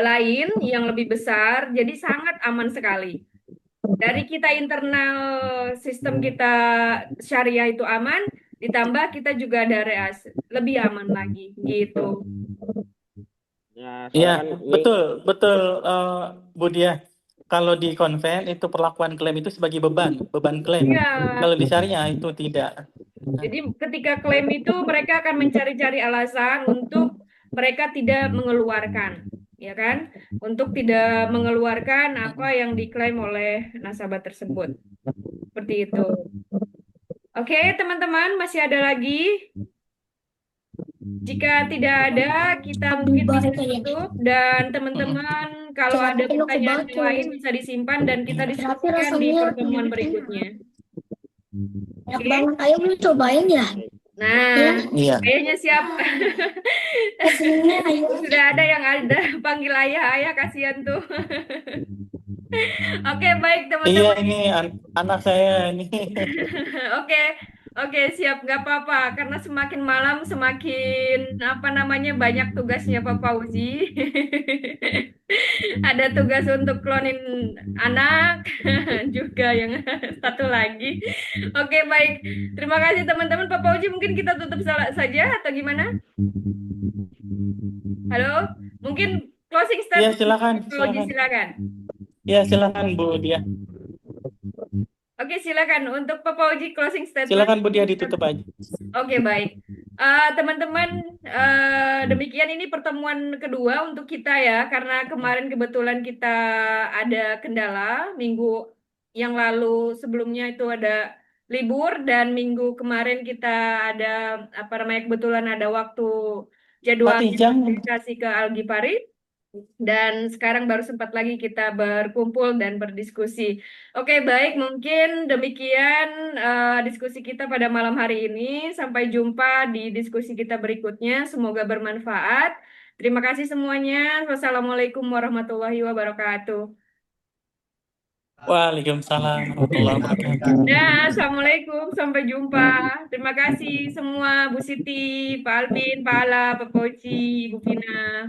lain yang lebih besar. Jadi sangat aman sekali. Dari kita internal sistem kita syariah itu aman, ditambah kita juga ada reas, lebih aman lagi gitu. Ya, Iya, soalnya kan ini betul, betul, Bu Diah. Kalau di konven itu perlakuan klaim itu sebagai beban klaim. Iya, Kalau di syariah itu tidak. jadi ketika klaim itu mereka akan mencari-cari alasan untuk mereka tidak mengeluarkan, ya kan? Untuk tidak mengeluarkan apa yang diklaim oleh nasabah tersebut. Seperti itu. Oke, teman-teman, masih ada lagi? Jika tidak ada, kita mungkin bisa tutup. Dan teman-teman, kalau ada pertanyaan yang lain bisa disimpan dan kita diskusikan di pertemuan berikutnya. Enak Oke? banget, ayo lu cobain ya. Nah, Iya. kayaknya siap. Kesininya ayo. Sudah ada yang ada panggil ayah, kasihan tuh. Oke, baik Iya, teman-teman. ini anak saya ini. Oke, oke, siap, nggak apa-apa. Karena semakin malam semakin apa namanya banyak tugasnya Pak Fauzi. Ada tugas untuk klonin anak, juga yang satu lagi. Oke, baik. Terima kasih teman-teman. Pak Fauzi, mungkin kita tutup saja atau gimana? Halo, mungkin closing Iya, statement. silakan, Pak Fauzi, silakan. silakan. Iya, silakan Bu Diah. Oke, silakan untuk Pak Fauzi closing statement. Silakan Bu Diah ditutup aja. Oke, baik. Teman-teman, demikian ini pertemuan kedua untuk kita ya, karena kemarin kebetulan kita ada kendala, minggu yang lalu sebelumnya itu ada libur, dan minggu kemarin kita ada, apa namanya, kebetulan ada waktu jadwalnya Jangan. komunikasi ke Al-Ghifari. Dan sekarang baru sempat lagi kita berkumpul dan berdiskusi. Oke, baik, mungkin demikian diskusi kita pada malam hari ini. Sampai jumpa di diskusi kita berikutnya. Semoga bermanfaat. Terima kasih semuanya. Wassalamualaikum warahmatullahi wabarakatuh. Waalaikumsalam warahmatullahi wabarakatuh. Nah, assalamualaikum. Sampai jumpa. Terima kasih semua, Bu Siti, Pak Alvin, Pak Ala, Pak Poci, Ibu Vina.